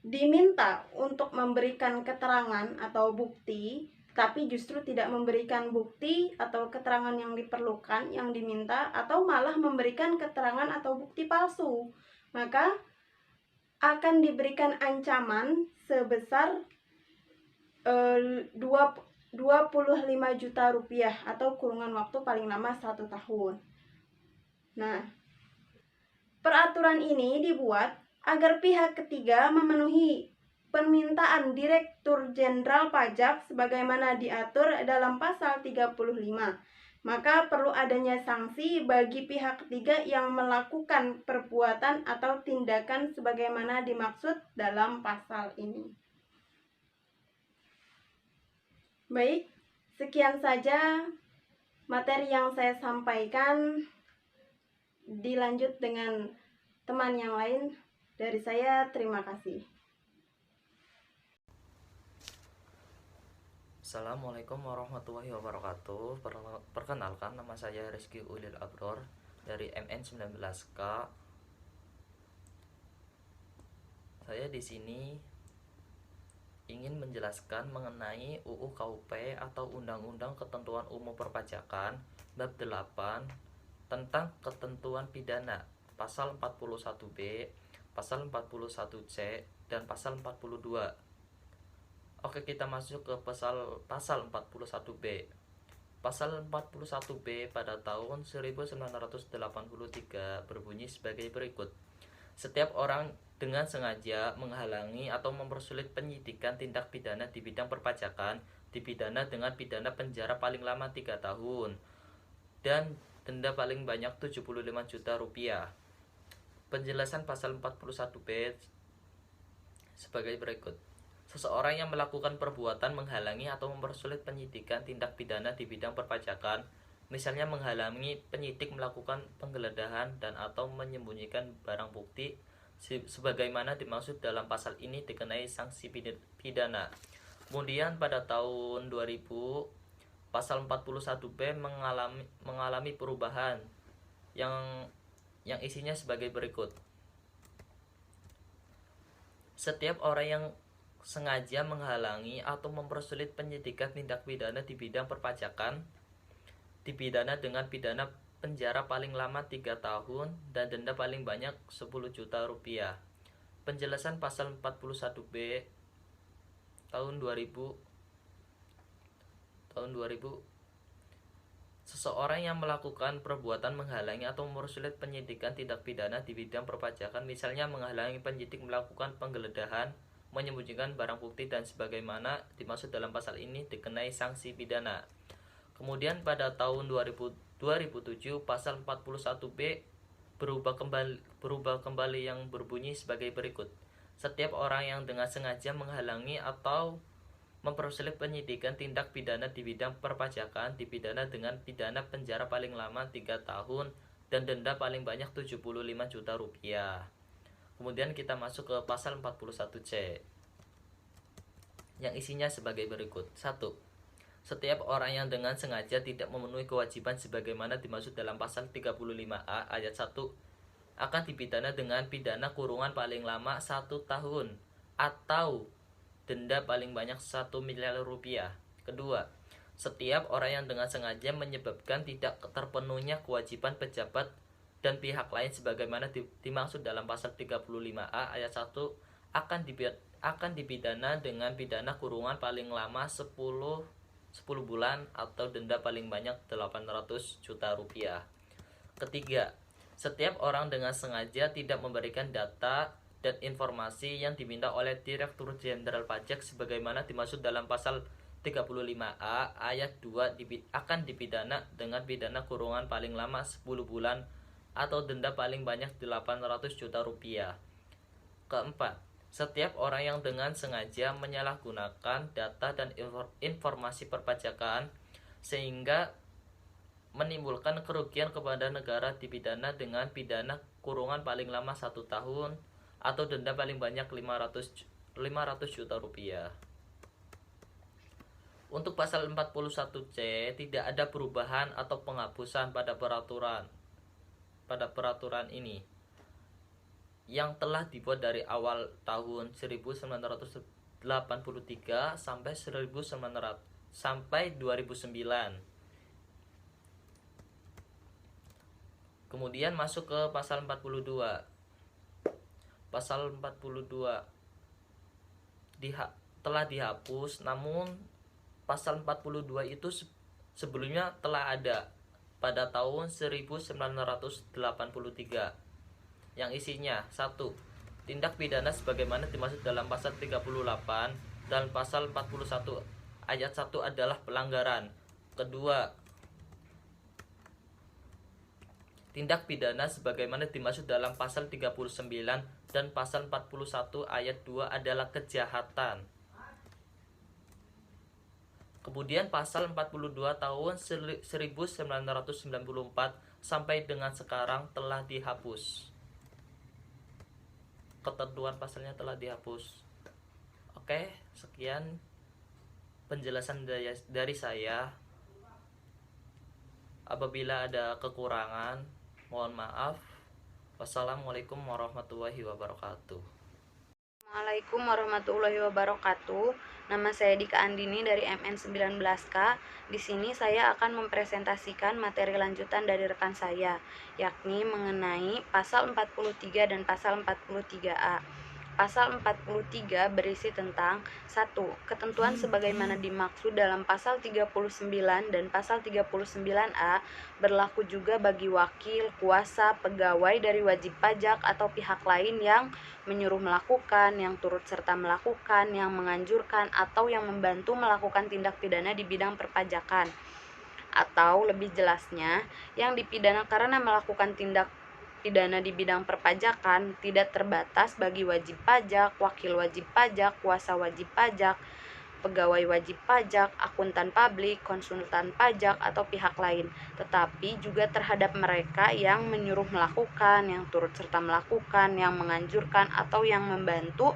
[SPEAKER 3] diminta untuk memberikan keterangan atau bukti, tapi justru tidak memberikan bukti atau keterangan yang diperlukan, yang diminta, atau malah memberikan keterangan atau bukti palsu, maka akan diberikan ancaman sebesar 25 juta rupiah atau kurungan waktu paling lama 1 tahun. Nah, peraturan ini dibuat agar pihak ketiga memenuhi permintaan Direktur Jenderal Pajak sebagaimana diatur dalam pasal 35. Maka perlu adanya sanksi bagi pihak ketiga yang melakukan perbuatan atau tindakan sebagaimana dimaksud dalam pasal ini. Baik, sekian saja materi yang saya sampaikan. Dilanjut dengan teman yang lain. Dari saya, terima kasih.
[SPEAKER 1] Assalamualaikum warahmatullahi wabarakatuh. Perkenalkan, nama saya Rizky Ulil Abror dari MN19K. Saya di sini ingin menjelaskan mengenai UU KUP atau Undang-Undang Ketentuan Umum Perpajakan bab 8 tentang ketentuan pidana, pasal 41B, pasal 41C, dan pasal 42. Oke, kita masuk ke pasal 41B. Pasal 41B pada tahun 1983 berbunyi sebagai berikut. Setiap orang dengan sengaja menghalangi atau mempersulit penyidikan tindak pidana di bidang perpajakan dipidana dengan pidana penjara paling lama 3 tahun dan denda paling banyak 75 juta rupiah. Penjelasan pasal 41B sebagai berikut. Seseorang yang melakukan perbuatan menghalangi atau mempersulit penyidikan tindak pidana di bidang perpajakan, misalnya menghalangi penyidik melakukan penggeledahan dan atau menyembunyikan barang bukti sebagaimana dimaksud dalam pasal ini, dikenai sanksi pidana. Kemudian pada tahun 2000 pasal 41B mengalami perubahan yang isinya sebagai berikut. Setiap orang yang sengaja menghalangi atau mempersulit penyidikan tindak pidana di bidang perpajakan dipidana dengan pidana penjara paling lama 3 tahun dan denda paling banyak 10 juta rupiah. Penjelasan pasal 41B tahun 2000. Seseorang yang melakukan perbuatan menghalangi atau mempersulit penyidikan tindak pidana di bidang perpajakan, misalnya menghalangi penyidik melakukan penggeledahan, menyembunyikan barang bukti dan sebagaimana dimaksud dalam pasal ini, dikenai sanksi pidana. Kemudian pada tahun 2007 2007 pasal 41B berubah kembali yang berbunyi sebagai berikut. Setiap orang yang dengan sengaja menghalangi atau mempersulit penyidikan tindak pidana di bidang perpajakan dipidana dengan pidana penjara paling lama 3 tahun dan denda paling banyak 75 juta rupiah. Kemudian kita masuk ke pasal 41C yang isinya sebagai berikut. 1. Setiap orang yang dengan sengaja tidak memenuhi kewajiban sebagaimana dimaksud dalam pasal 35A ayat 1 akan dipidana dengan pidana kurungan paling lama 1 tahun atau denda paling banyak 1 miliar rupiah. Kedua, setiap orang yang dengan sengaja menyebabkan tidak terpenuhnya kewajiban pejabat dan pihak lain sebagaimana dimaksud dalam pasal 35A ayat 1 akan dipidana dengan pidana kurungan paling lama 10 bulan atau denda paling banyak 800 juta rupiah. Ketiga, setiap orang dengan sengaja tidak memberikan data dan informasi yang diminta oleh Direktur Jenderal Pajak sebagaimana dimaksud dalam pasal 35A ayat 2 akan dipidana dengan pidana kurungan paling lama 10 bulan atau denda paling banyak 800 juta rupiah. Keempat, setiap orang yang dengan sengaja menyalahgunakan data dan informasi perpajakan sehingga menimbulkan kerugian kepada negara dipidana dengan pidana kurungan paling lama 1 tahun atau denda paling banyak 500 juta rupiah. Untuk pasal 41C tidak ada perubahan atau penghapusan pada peraturan ini yang telah dibuat dari awal tahun 1983 sampai 2009. Kemudian masuk ke pasal 42. Pasal 42 telah dihapus, namun pasal 42 itu sebelumnya telah ada pada tahun 1983 yang isinya 1. Tindak pidana sebagaimana dimaksud dalam pasal 38 dan pasal 41 ayat 1 adalah pelanggaran. Kedua, tindak pidana sebagaimana dimaksud dalam pasal 39 dan pasal 41 ayat 2 adalah kejahatan. Kemudian pasal 42 tahun 1994 sampai dengan sekarang telah dihapus. Ketentuan pasalnya telah dihapus. Oke, sekian penjelasan dari saya. Apabila ada kekurangan, mohon maaf. Wassalamualaikum warahmatullahi wabarakatuh.
[SPEAKER 2] Assalamualaikum warahmatullahi wabarakatuh. Nama saya Dika Andini dari MN19K. Di sini saya akan mempresentasikan materi lanjutan dari rekan saya, yakni mengenai pasal 43 dan pasal 43A. Pasal 43 berisi tentang 1. Ketentuan sebagaimana dimaksud dalam pasal 39 dan pasal 39A berlaku juga bagi wakil, kuasa, pegawai dari wajib pajak atau pihak lain yang menyuruh melakukan, yang turut serta melakukan, yang menganjurkan, atau yang membantu melakukan tindak pidana di bidang perpajakan. Atau lebih jelasnya, yang dipidana karena melakukan tindak pidana di bidang perpajakan tidak terbatas bagi wajib pajak, wakil wajib pajak, kuasa wajib pajak, pegawai wajib pajak, akuntan publik, konsultan pajak, atau pihak lain, tetapi juga terhadap mereka yang menyuruh melakukan, yang turut serta melakukan, yang menganjurkan, atau yang membantu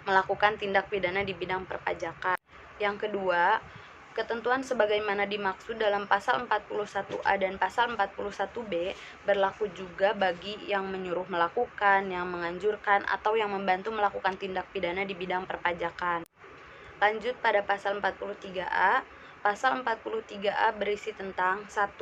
[SPEAKER 2] melakukan tindak pidana di bidang perpajakan. Yang kedua, ketentuan sebagaimana dimaksud dalam pasal 41A dan pasal 41B berlaku juga bagi yang menyuruh melakukan, yang menganjurkan, atau yang membantu melakukan tindak pidana di bidang perpajakan. Lanjut pada pasal 43A. Pasal 43A berisi tentang 1.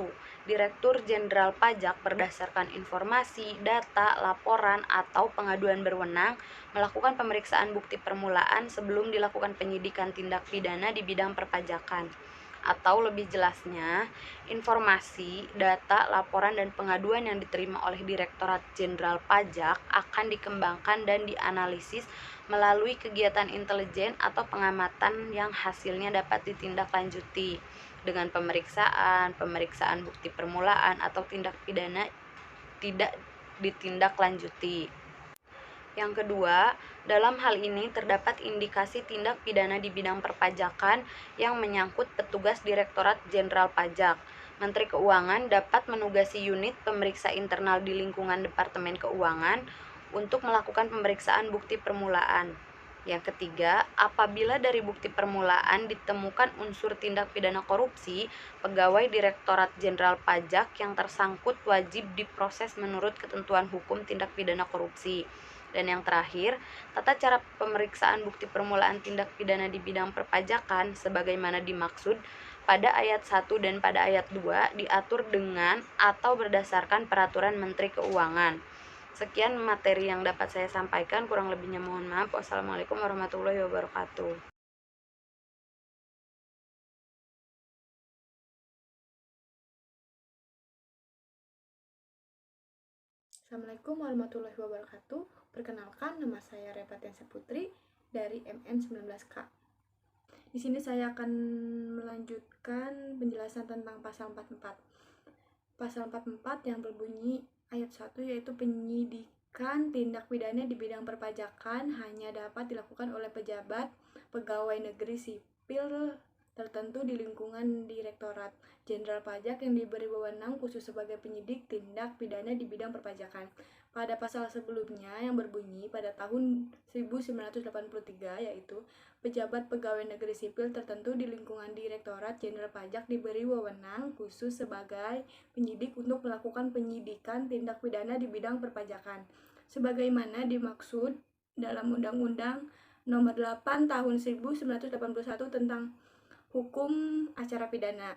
[SPEAKER 2] Direktur Jenderal Pajak berdasarkan informasi, data, laporan, atau pengaduan berwenang melakukan pemeriksaan bukti permulaan sebelum dilakukan penyidikan tindak pidana di bidang perpajakan. Atau lebih jelasnya, informasi, data, laporan, dan pengaduan yang diterima oleh Direktorat Jenderal Pajak akan dikembangkan dan dianalisis melalui kegiatan intelijen atau pengamatan yang hasilnya dapat ditindaklanjuti.
[SPEAKER 4] dengan pemeriksaan bukti permulaan, atau tindak pidana tidak ditindaklanjuti. Yang kedua, dalam hal ini terdapat indikasi tindak pidana di bidang perpajakan yang menyangkut petugas Direktorat Jenderal Pajak. Menteri Keuangan dapat menugasi unit pemeriksa internal di lingkungan Departemen Keuangan untuk melakukan pemeriksaan bukti permulaan. Yang ketiga, apabila dari bukti permulaan ditemukan unsur tindak pidana korupsi, pegawai Direktorat Jenderal Pajak yang tersangkut wajib diproses menurut ketentuan hukum tindak pidana korupsi. Dan yang terakhir, tata cara pemeriksaan bukti permulaan tindak pidana di bidang perpajakan sebagaimana dimaksud pada ayat 1 dan pada ayat 2 diatur dengan atau berdasarkan peraturan Menteri Keuangan. Sekian materi yang dapat saya sampaikan, kurang lebihnya mohon maaf. Wassalamualaikum warahmatullahi wabarakatuh.
[SPEAKER 5] Assalamualaikum warahmatullahi wabarakatuh. Perkenalkan, nama saya Repatiansyah Putri dari MN19K. Di sini saya akan melanjutkan penjelasan tentang pasal 44. Pasal 44 yang berbunyi ayat 1 yaitu penyidikan tindak pidana di bidang perpajakan hanya dapat dilakukan oleh pejabat pegawai negeri sipil tertentu di lingkungan Direktorat Jenderal Pajak yang diberi wewenang khusus sebagai penyidik tindak pidana di bidang perpajakan. Pada pasal sebelumnya yang berbunyi pada tahun 1983 yaitu pejabat pegawai negeri sipil tertentu di lingkungan Direktorat Jenderal Pajak diberi wewenang khusus sebagai penyidik untuk melakukan penyidikan tindak pidana di bidang perpajakan sebagaimana dimaksud dalam Undang-Undang Nomor 8 Tahun 1981 tentang Hukum Acara Pidana.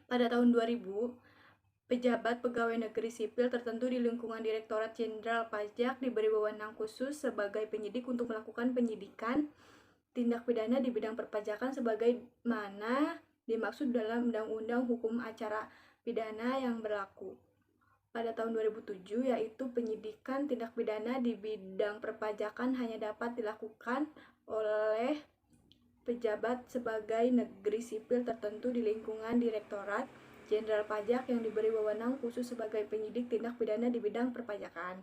[SPEAKER 5] Pada tahun 2000, pejabat pegawai negeri sipil tertentu di lingkungan Direktorat Jenderal Pajak diberi wewenang khusus sebagai penyidik untuk melakukan penyidikan tindak pidana di bidang perpajakan sebagaimana dimaksud dalam Undang-Undang Hukum Acara Pidana yang berlaku. Pada tahun 2007, yaitu penyidikan tindak pidana di bidang perpajakan hanya dapat dilakukan oleh pejabat sebagai negeri sipil tertentu di lingkungan Direktorat Jenderal Pajak yang diberi wewenang khusus sebagai penyidik tindak pidana di bidang perpajakan.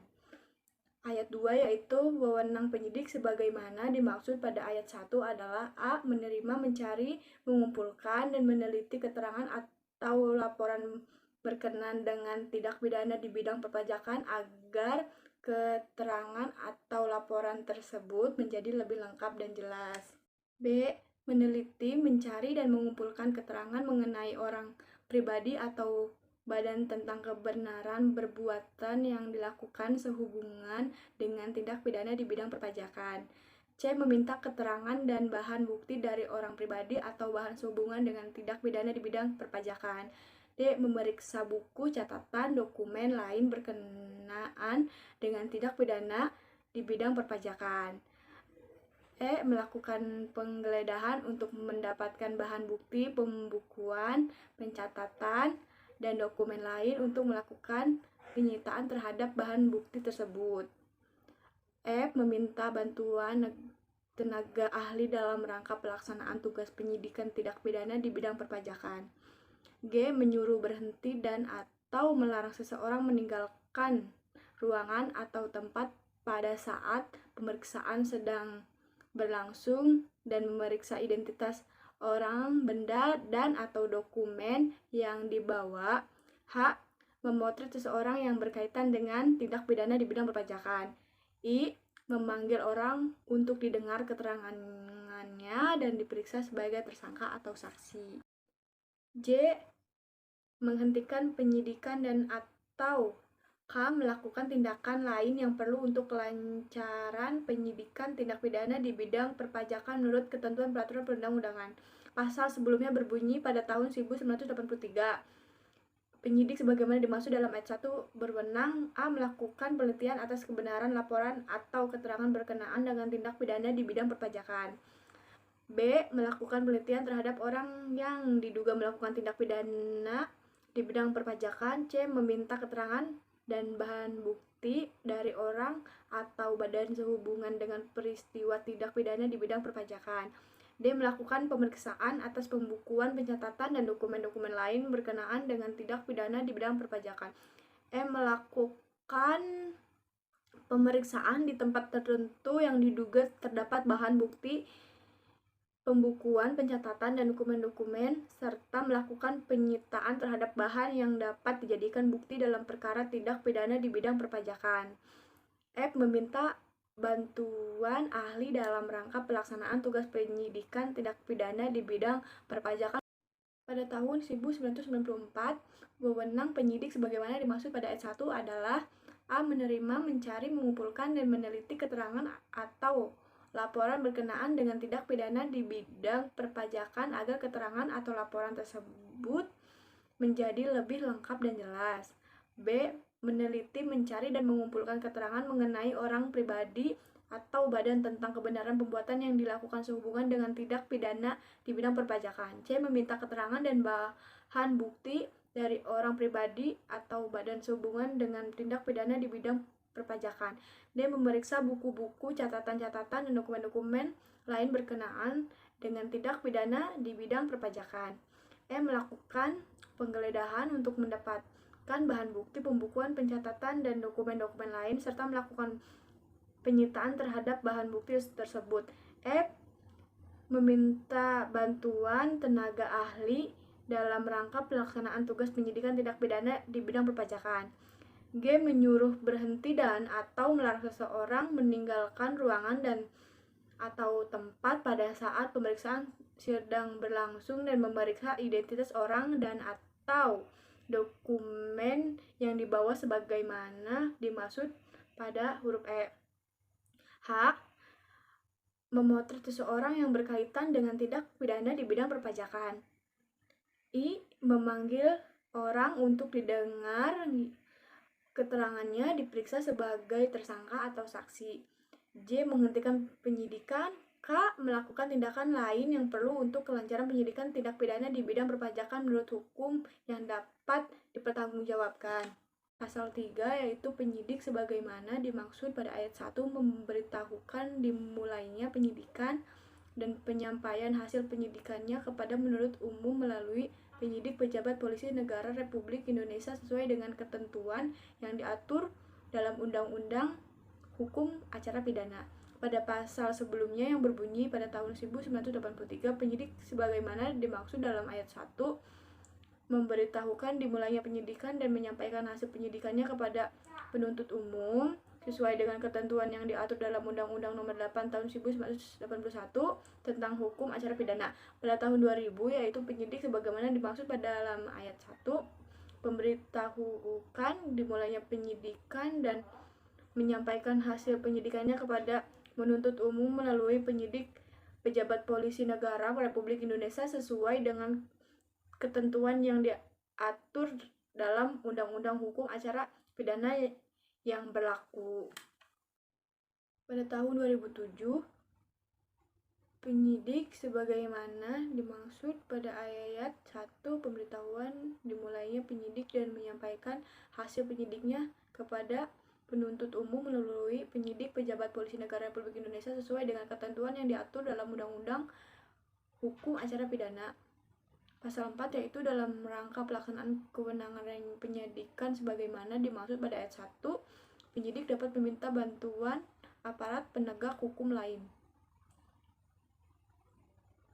[SPEAKER 5] Ayat 2 yaitu wewenang penyidik sebagaimana dimaksud pada ayat 1 adalah A. Menerima, mencari, mengumpulkan, dan meneliti keterangan atau laporan berkenaan dengan tindak pidana di bidang perpajakan agar keterangan atau laporan tersebut menjadi lebih lengkap dan jelas. B. Meneliti, mencari, dan mengumpulkan keterangan mengenai orang pribadi atau badan tentang kebenaran perbuatan yang dilakukan sehubungan dengan tindak pidana di bidang perpajakan. C. Meminta keterangan dan bahan bukti dari orang pribadi atau bahan sehubungan dengan tindak pidana di bidang perpajakan. D. Memeriksa buku, catatan, dokumen lain berkenaan dengan tindak pidana di bidang perpajakan. E. Melakukan penggeledahan untuk mendapatkan bahan bukti, pembukuan, pencatatan, dan dokumen lain untuk melakukan penyitaan terhadap bahan bukti tersebut. F. Meminta bantuan tenaga ahli dalam rangka pelaksanaan tugas penyidikan tindak pidana di bidang perpajakan. G. Menyuruh berhenti dan atau melarang seseorang meninggalkan ruangan atau tempat pada saat pemeriksaan sedang berlangsung dan memeriksa identitas orang, benda, dan atau dokumen yang dibawa. H. Memotret seseorang yang berkaitan dengan tindak pidana di bidang perpajakan. I. Memanggil orang untuk didengar keterangannya dan diperiksa sebagai tersangka atau saksi. J. Menghentikan penyidikan dan atau K. Melakukan tindakan lain yang perlu untuk kelancaran penyidikan tindak pidana di bidang perpajakan menurut ketentuan peraturan perundang-undangan. Pasal sebelumnya berbunyi pada tahun 1983. Penyidik sebagaimana dimaksud dalam ayat 1 berwenang A. Melakukan penelitian atas kebenaran laporan atau keterangan berkenaan dengan tindak pidana di bidang perpajakan. B. Melakukan penelitian terhadap orang yang diduga melakukan tindak pidana di bidang perpajakan. C. Meminta keterangan dan bahan bukti dari orang atau badan sehubungan dengan peristiwa tindak pidana di bidang perpajakan. D. Melakukan pemeriksaan atas pembukuan, pencatatan, dan dokumen-dokumen lain berkenaan dengan tindak pidana di bidang perpajakan. E. Melakukan pemeriksaan di tempat tertentu yang diduga terdapat bahan bukti, pembukuan, pencatatan, dan dokumen-dokumen, serta melakukan penyitaan terhadap bahan yang dapat dijadikan bukti dalam perkara tindak pidana di bidang perpajakan. F. Meminta bantuan ahli dalam rangka pelaksanaan tugas penyidikan tindak pidana di bidang perpajakan. Pada tahun 1994, wewenang penyidik sebagaimana dimaksud pada ayat 1 adalah A. Menerima, mencari, mengumpulkan, dan meneliti keterangan atau laporan berkenaan dengan tindak pidana di bidang perpajakan agar keterangan atau laporan tersebut menjadi lebih lengkap dan jelas. B. Meneliti, mencari, dan mengumpulkan keterangan mengenai orang pribadi atau badan tentang kebenaran perbuatan yang dilakukan sehubungan dengan tindak pidana di bidang perpajakan. C. Meminta keterangan dan bahan bukti dari orang pribadi atau badan sehubungan dengan tindak pidana di bidang perpajakan. D. Memeriksa buku-buku, catatan-catatan, dan dokumen-dokumen lain berkenaan dengan tindak pidana di bidang perpajakan. E. Melakukan penggeledahan untuk mendapatkan bahan bukti, pembukuan, pencatatan, dan dokumen-dokumen lain, serta melakukan penyitaan terhadap bahan bukti tersebut. F. Meminta bantuan tenaga ahli dalam rangka pelaksanaan tugas penyidikan tindak pidana di bidang perpajakan. G. Menyuruh berhenti dan atau melarang seseorang meninggalkan ruangan dan atau tempat pada saat pemeriksaan sedang berlangsung dan memeriksa identitas orang dan atau dokumen yang dibawa sebagaimana dimaksud pada huruf E. H. Memotret seseorang yang berkaitan dengan tindak pidana di bidang perpajakan. I. Memanggil orang untuk didengar keterangannya, diperiksa sebagai tersangka atau saksi. J. Menghentikan penyidikan. K. Melakukan tindakan lain yang perlu untuk kelancaran penyidikan tindak pidana di bidang perpajakan menurut hukum yang dapat dipertanggungjawabkan. Pasal 3 yaitu penyidik sebagaimana dimaksud pada ayat 1 memberitahukan dimulainya penyidikan dan penyampaian hasil penyidikannya kepada penuntut umum melalui penyidik pejabat polisi negara Republik Indonesia sesuai dengan ketentuan yang diatur dalam Undang-Undang Hukum Acara Pidana. Pada pasal sebelumnya yang berbunyi pada tahun 1983, penyidik sebagaimana dimaksud dalam ayat 1 memberitahukan dimulainya penyidikan dan menyampaikan hasil penyidikannya kepada penuntut umum sesuai dengan ketentuan yang diatur dalam Undang-Undang Nomor 8 Tahun 1981 tentang Hukum Acara Pidana. Pada tahun 2000 yaitu penyidik sebagaimana dimaksud pada dalam ayat 1 memberitahukan dimulainya penyidikan dan menyampaikan hasil penyidikannya kepada penuntut umum melalui penyidik pejabat polisi negara Republik Indonesia sesuai dengan ketentuan yang diatur dalam Undang-Undang Hukum Acara Pidana yang berlaku. Pada tahun 2007, penyidik sebagaimana dimaksud pada ayat 1 pemberitahuan dimulainya penyidik dan menyampaikan hasil penyidiknya kepada penuntut umum melalui penyidik pejabat polisi negara Republik Indonesia sesuai dengan ketentuan yang diatur dalam Undang-Undang Hukum Acara Pidana. Pasal 4 yaitu dalam rangka pelaksanaan kewenangan penyidikan sebagaimana dimaksud pada ayat 1, penyidik dapat meminta bantuan aparat penegak hukum lain.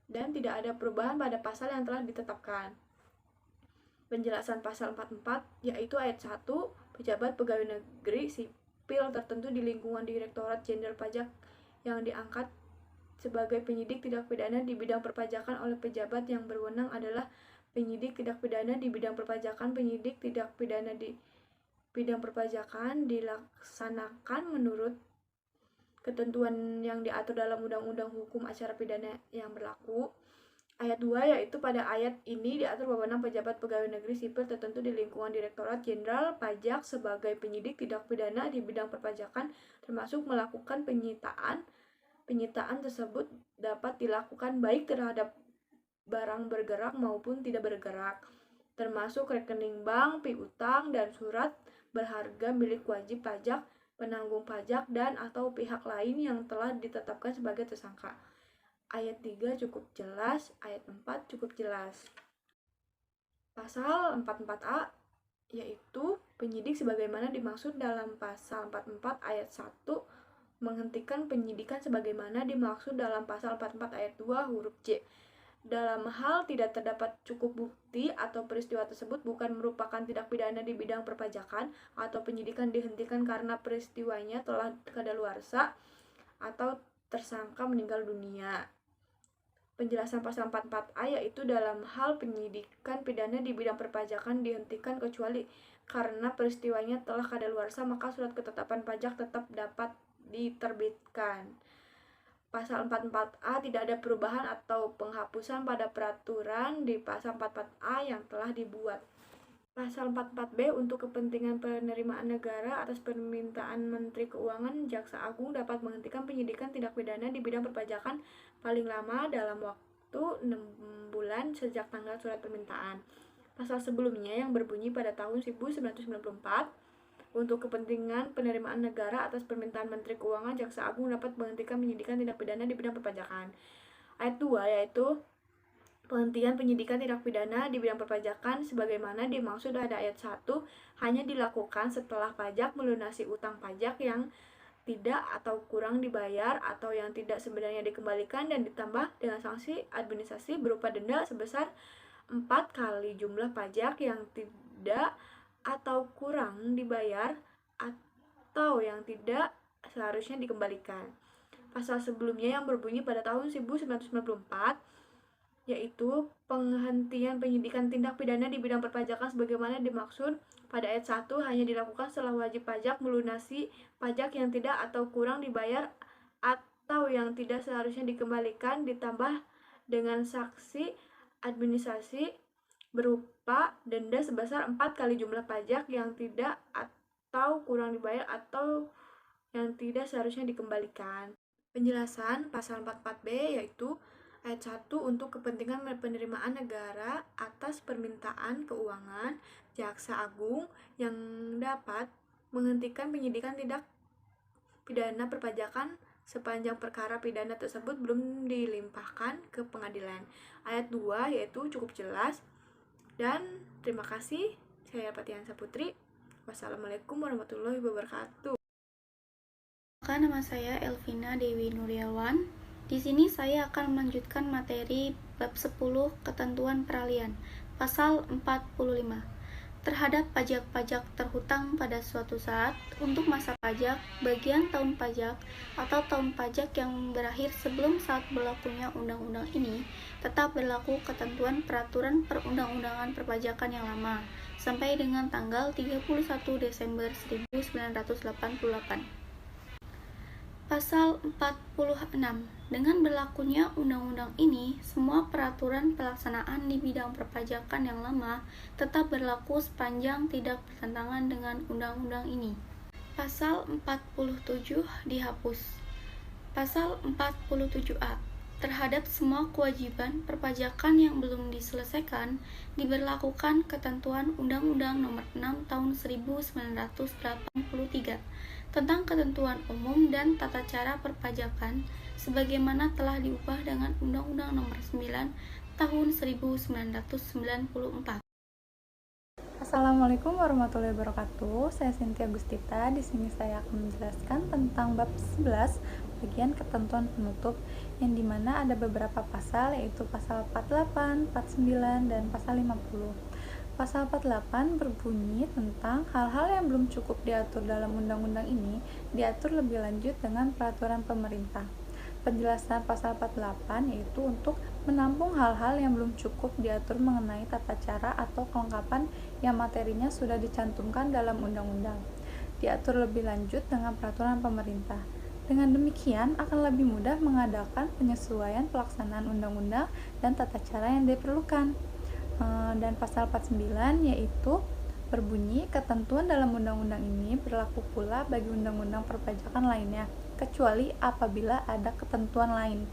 [SPEAKER 5] Dan tidak ada perubahan pada pasal yang telah ditetapkan. Penjelasan pasal 44 yaitu ayat 1, pejabat pegawai negeri sipil tertentu di lingkungan Direktorat Jenderal Pajak yang diangkat sebagai penyidik tindak pidana di bidang perpajakan oleh pejabat yang berwenang adalah penyidik tindak pidana di bidang perpajakan. Penyidik tindak pidana di bidang perpajakan dilaksanakan menurut ketentuan yang diatur dalam Undang-Undang Hukum Acara Pidana yang berlaku. Ayat 2 yaitu pada ayat ini diatur wewenang pejabat pegawai negeri sipil tertentu di lingkungan Direktorat Jenderal Pajak sebagai penyidik tindak pidana di bidang perpajakan, termasuk melakukan penyitaan. Penyitaan tersebut dapat dilakukan baik terhadap barang bergerak maupun tidak bergerak, termasuk rekening bank, piutang, dan surat berharga milik wajib pajak, penanggung pajak, dan atau pihak lain yang telah ditetapkan sebagai tersangka. ayat 3 cukup jelas, ayat 4 cukup jelas. Pasal 44A yaitu penyidik sebagaimana dimaksud dalam pasal 44 ayat 1 menghentikan penyidikan sebagaimana dimaksud dalam pasal 44 ayat 2 huruf C. Dalam hal tidak terdapat cukup bukti atau peristiwa tersebut bukan merupakan tindak pidana di bidang perpajakan atau penyidikan dihentikan karena peristiwanya telah kadaluarsa atau tersangka meninggal dunia. Penjelasan pasal 44A yaitu dalam hal penyidikan pidana di bidang perpajakan dihentikan kecuali karena peristiwanya telah kadaluarsa maka surat ketetapan pajak tetap dapat diterbitkan. Pasal 44A tidak ada perubahan atau penghapusan pada peraturan di pasal 44A yang telah dibuat. Pasal 44B untuk kepentingan penerimaan negara atas permintaan Menteri Keuangan, Jaksa Agung dapat menghentikan penyidikan tindak pidana di bidang perpajakan paling lama dalam waktu 6 bulan sejak tanggal surat permintaan. Pasal sebelumnya yang berbunyi pada tahun 1994 untuk kepentingan penerimaan negara atas permintaan Menteri Keuangan, Jaksa Agung dapat menghentikan penyidikan tindak pidana di bidang perpajakan. Ayat 2 yaitu penghentian penyidikan tindak pidana di bidang perpajakan sebagaimana dimaksud pada ayat 1 hanya dilakukan setelah pajak melunasi utang pajak yang tidak atau kurang dibayar atau yang tidak sebenarnya dikembalikan dan ditambah dengan sanksi administrasi berupa denda sebesar 4 kali jumlah pajak yang tidak atau kurang dibayar atau yang tidak seharusnya dikembalikan. Pasal sebelumnya yang berbunyi pada tahun 1994 yaitu penghentian penyidikan tindak pidana di bidang perpajakan sebagaimana dimaksud pada ayat 1 hanya dilakukan setelah wajib pajak melunasi pajak yang tidak atau kurang dibayar atau yang tidak seharusnya dikembalikan ditambah dengan sanksi administrasi berupa denda sebesar 4 kali jumlah pajak yang tidak atau kurang dibayar atau yang tidak seharusnya dikembalikan. Penjelasan pasal 44B yaitu ayat 1 untuk kepentingan penerimaan negara atas permintaan keuangan, Jaksa Agung yang dapat menghentikan penyidikan tindak pidana perpajakan sepanjang perkara pidana tersebut belum dilimpahkan ke pengadilan. Ayat 2 yaitu cukup jelas. Dan terima kasih. Saya Patiansa Putri. Wassalamualaikum warahmatullahi wabarakatuh.
[SPEAKER 6] Nama saya Elvina Dewi Nuryawan. Di sini saya akan melanjutkan materi bab 10 ketentuan peralihan, pasal 45. Terhadap pajak-pajak terhutang pada suatu saat untuk masa pajak, bagian tahun pajak, atau tahun pajak yang berakhir sebelum saat berlakunya undang-undang ini, tetap berlaku ketentuan peraturan perundang-undangan perpajakan yang lama, sampai dengan tanggal 31 Desember 1988. Pasal 46. Dengan berlakunya undang-undang ini, semua peraturan pelaksanaan di bidang perpajakan yang lama tetap berlaku sepanjang tidak bertentangan dengan undang-undang ini. Pasal 47 dihapus. Pasal 47A. Terhadap semua kewajiban perpajakan yang belum diselesaikan, diberlakukan ketentuan Undang-Undang Nomor 6 Tahun 1983 tentang ketentuan umum dan tata cara perpajakan sebagaimana telah diubah dengan Undang-Undang Nomor 9 Tahun 1994.
[SPEAKER 7] Assalamualaikum warahmatullahi wabarakatuh. Saya Cynthia Gustita. Di sini saya akan menjelaskan tentang bab 11 bagian ketentuan penutup yang dimana ada beberapa pasal yaitu pasal 48, 49, dan pasal 50. Pasal 48 berbunyi tentang hal-hal yang belum cukup diatur dalam undang-undang ini diatur lebih lanjut dengan peraturan pemerintah. Penjelasan pasal 48 yaitu untuk menampung hal-hal yang belum cukup diatur mengenai tata cara atau kelengkapan yang materinya sudah dicantumkan dalam undang-undang. Diatur lebih lanjut dengan peraturan pemerintah. Dengan demikian akan lebih mudah mengadakan penyesuaian pelaksanaan undang-undang dan tata cara yang diperlukan. Dan pasal 49 yaitu berbunyi ketentuan dalam undang-undang ini berlaku pula bagi undang-undang perpajakan lainnya kecuali apabila ada ketentuan lain.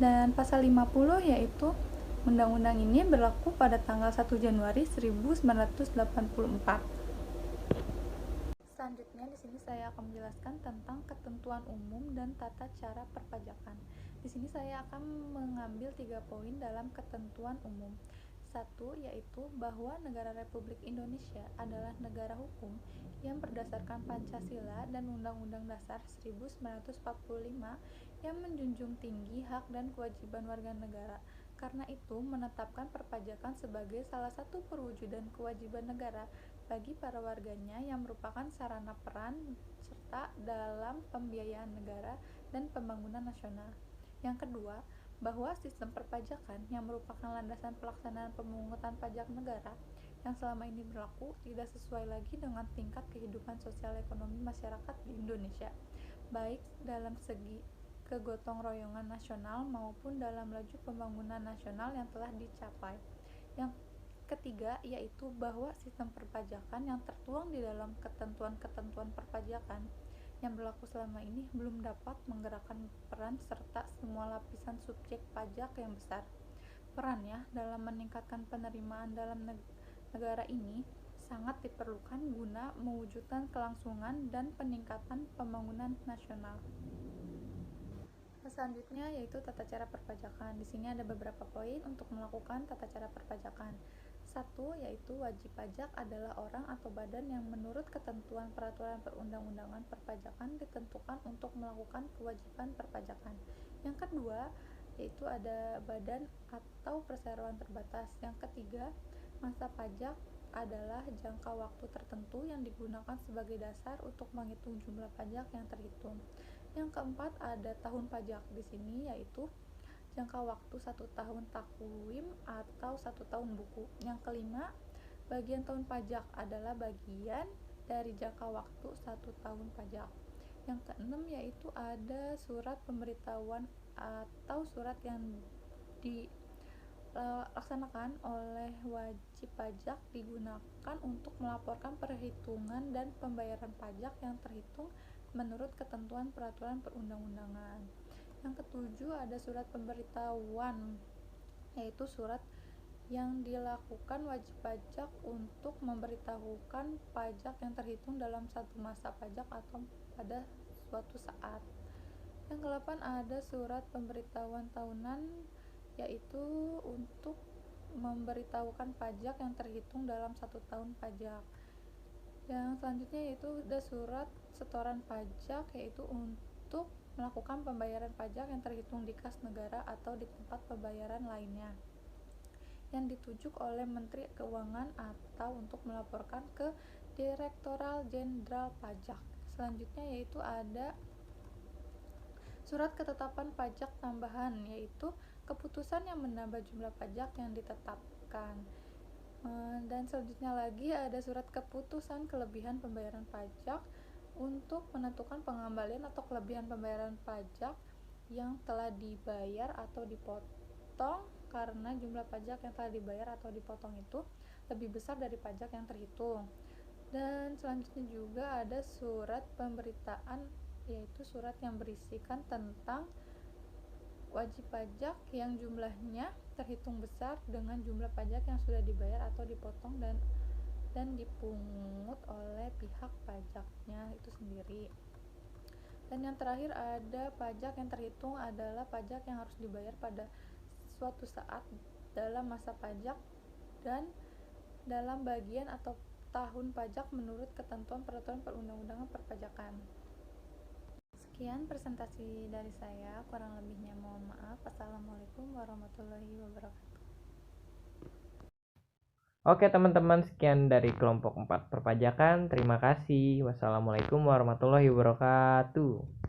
[SPEAKER 7] Dan pasal 50 yaitu undang-undang ini berlaku pada tanggal 1 Januari 1984. Selanjutnya di sini saya akan menjelaskan tentang ketentuan umum dan tata cara perpajakan. Di sini saya akan mengambil 3 poin dalam ketentuan umum. 1. Yaitu bahwa negara Republik Indonesia adalah negara hukum yang berdasarkan Pancasila dan Undang-Undang Dasar 1945 yang menjunjung tinggi hak dan kewajiban warga negara. Karena itu, menetapkan perpajakan sebagai salah satu perwujudan kewajiban negara bagi para warganya yang merupakan sarana peran serta dalam pembiayaan negara dan pembangunan nasional. Yang kedua, bahwa sistem perpajakan yang merupakan landasan pelaksanaan pemungutan pajak negara yang selama ini berlaku tidak sesuai lagi dengan tingkat kehidupan sosial ekonomi masyarakat di Indonesia, baik dalam segi kegotong royongan nasional maupun dalam laju pembangunan nasional yang telah dicapai. Yang ketiga, yaitu bahwa sistem perpajakan yang tertuang di dalam ketentuan-ketentuan perpajakan yang berlaku selama ini belum dapat menggerakkan peran serta semua lapisan subjek pajak yang besar. Perannya dalam meningkatkan penerimaan dalam negara ini sangat diperlukan guna mewujudkan kelangsungan dan peningkatan pembangunan nasional. Selanjutnya yaitu tata cara perpajakan. Di sini ada beberapa poin untuk melakukan tata cara perpajakan. 1. Yaitu wajib pajak adalah orang atau badan yang menurut ketentuan peraturan perundang-undangan perpajakan ditentukan untuk melakukan kewajiban perpajakan. Yang kedua, yaitu ada badan atau perseroan terbatas. Yang ketiga, masa pajak adalah jangka waktu tertentu yang digunakan sebagai dasar untuk menghitung jumlah pajak yang terhitung. Yang keempat, ada tahun pajak. Di sini yaitu jangka waktu 1 tahun takwim atau 1 tahun buku. Yang kelima, bagian tahun pajak adalah bagian dari jangka waktu 1 tahun pajak. Yang keenam, yaitu ada surat pemberitahuan atau surat yang dilaksanakan oleh wajib pajak digunakan untuk melaporkan perhitungan dan pembayaran pajak yang terhitung menurut ketentuan peraturan perundang-undangan. Yang ketujuh, ada surat pemberitahuan, yaitu surat yang dilakukan wajib pajak untuk memberitahukan pajak yang terhitung dalam satu masa pajak atau pada suatu saat. Yang ke-8, ada surat pemberitahuan tahunan, yaitu untuk memberitahukan pajak yang terhitung dalam 1 tahun pajak. Yang selanjutnya yaitu ada surat setoran pajak, yaitu untuk melakukan pembayaran pajak yang terhitung di kas negara atau di tempat pembayaran lainnya yang ditujuk oleh Menteri Keuangan atau untuk melaporkan ke Direktorat Jenderal Pajak. Selanjutnya yaitu ada surat ketetapan pajak tambahan, yaitu keputusan yang menambah jumlah pajak yang ditetapkan. Dan selanjutnya lagi ada surat keputusan kelebihan pembayaran pajak untuk menentukan pengembalian atau kelebihan pembayaran pajak yang telah dibayar atau dipotong karena jumlah pajak yang telah dibayar atau dipotong itu lebih besar dari pajak yang terhitung. Dan selanjutnya juga ada surat pemberitaan, yaitu surat yang berisikan tentang wajib pajak yang jumlahnya terhitung besar dengan jumlah pajak yang sudah dibayar atau dipotong dan dipungut oleh pihak pajaknya itu sendiri. Dan yang terakhir, ada pajak yang terhitung adalah pajak yang harus dibayar pada suatu saat dalam masa pajak dan dalam bagian atau tahun pajak menurut ketentuan peraturan perundang-undangan perpajakan. Sekian presentasi dari saya, kurang lebihnya mohon maaf. Assalamualaikum warahmatullahi wabarakatuh.
[SPEAKER 1] Oke teman-teman, sekian dari kelompok 4 perpajakan. Terima kasih. Wassalamualaikum warahmatullahi wabarakatuh.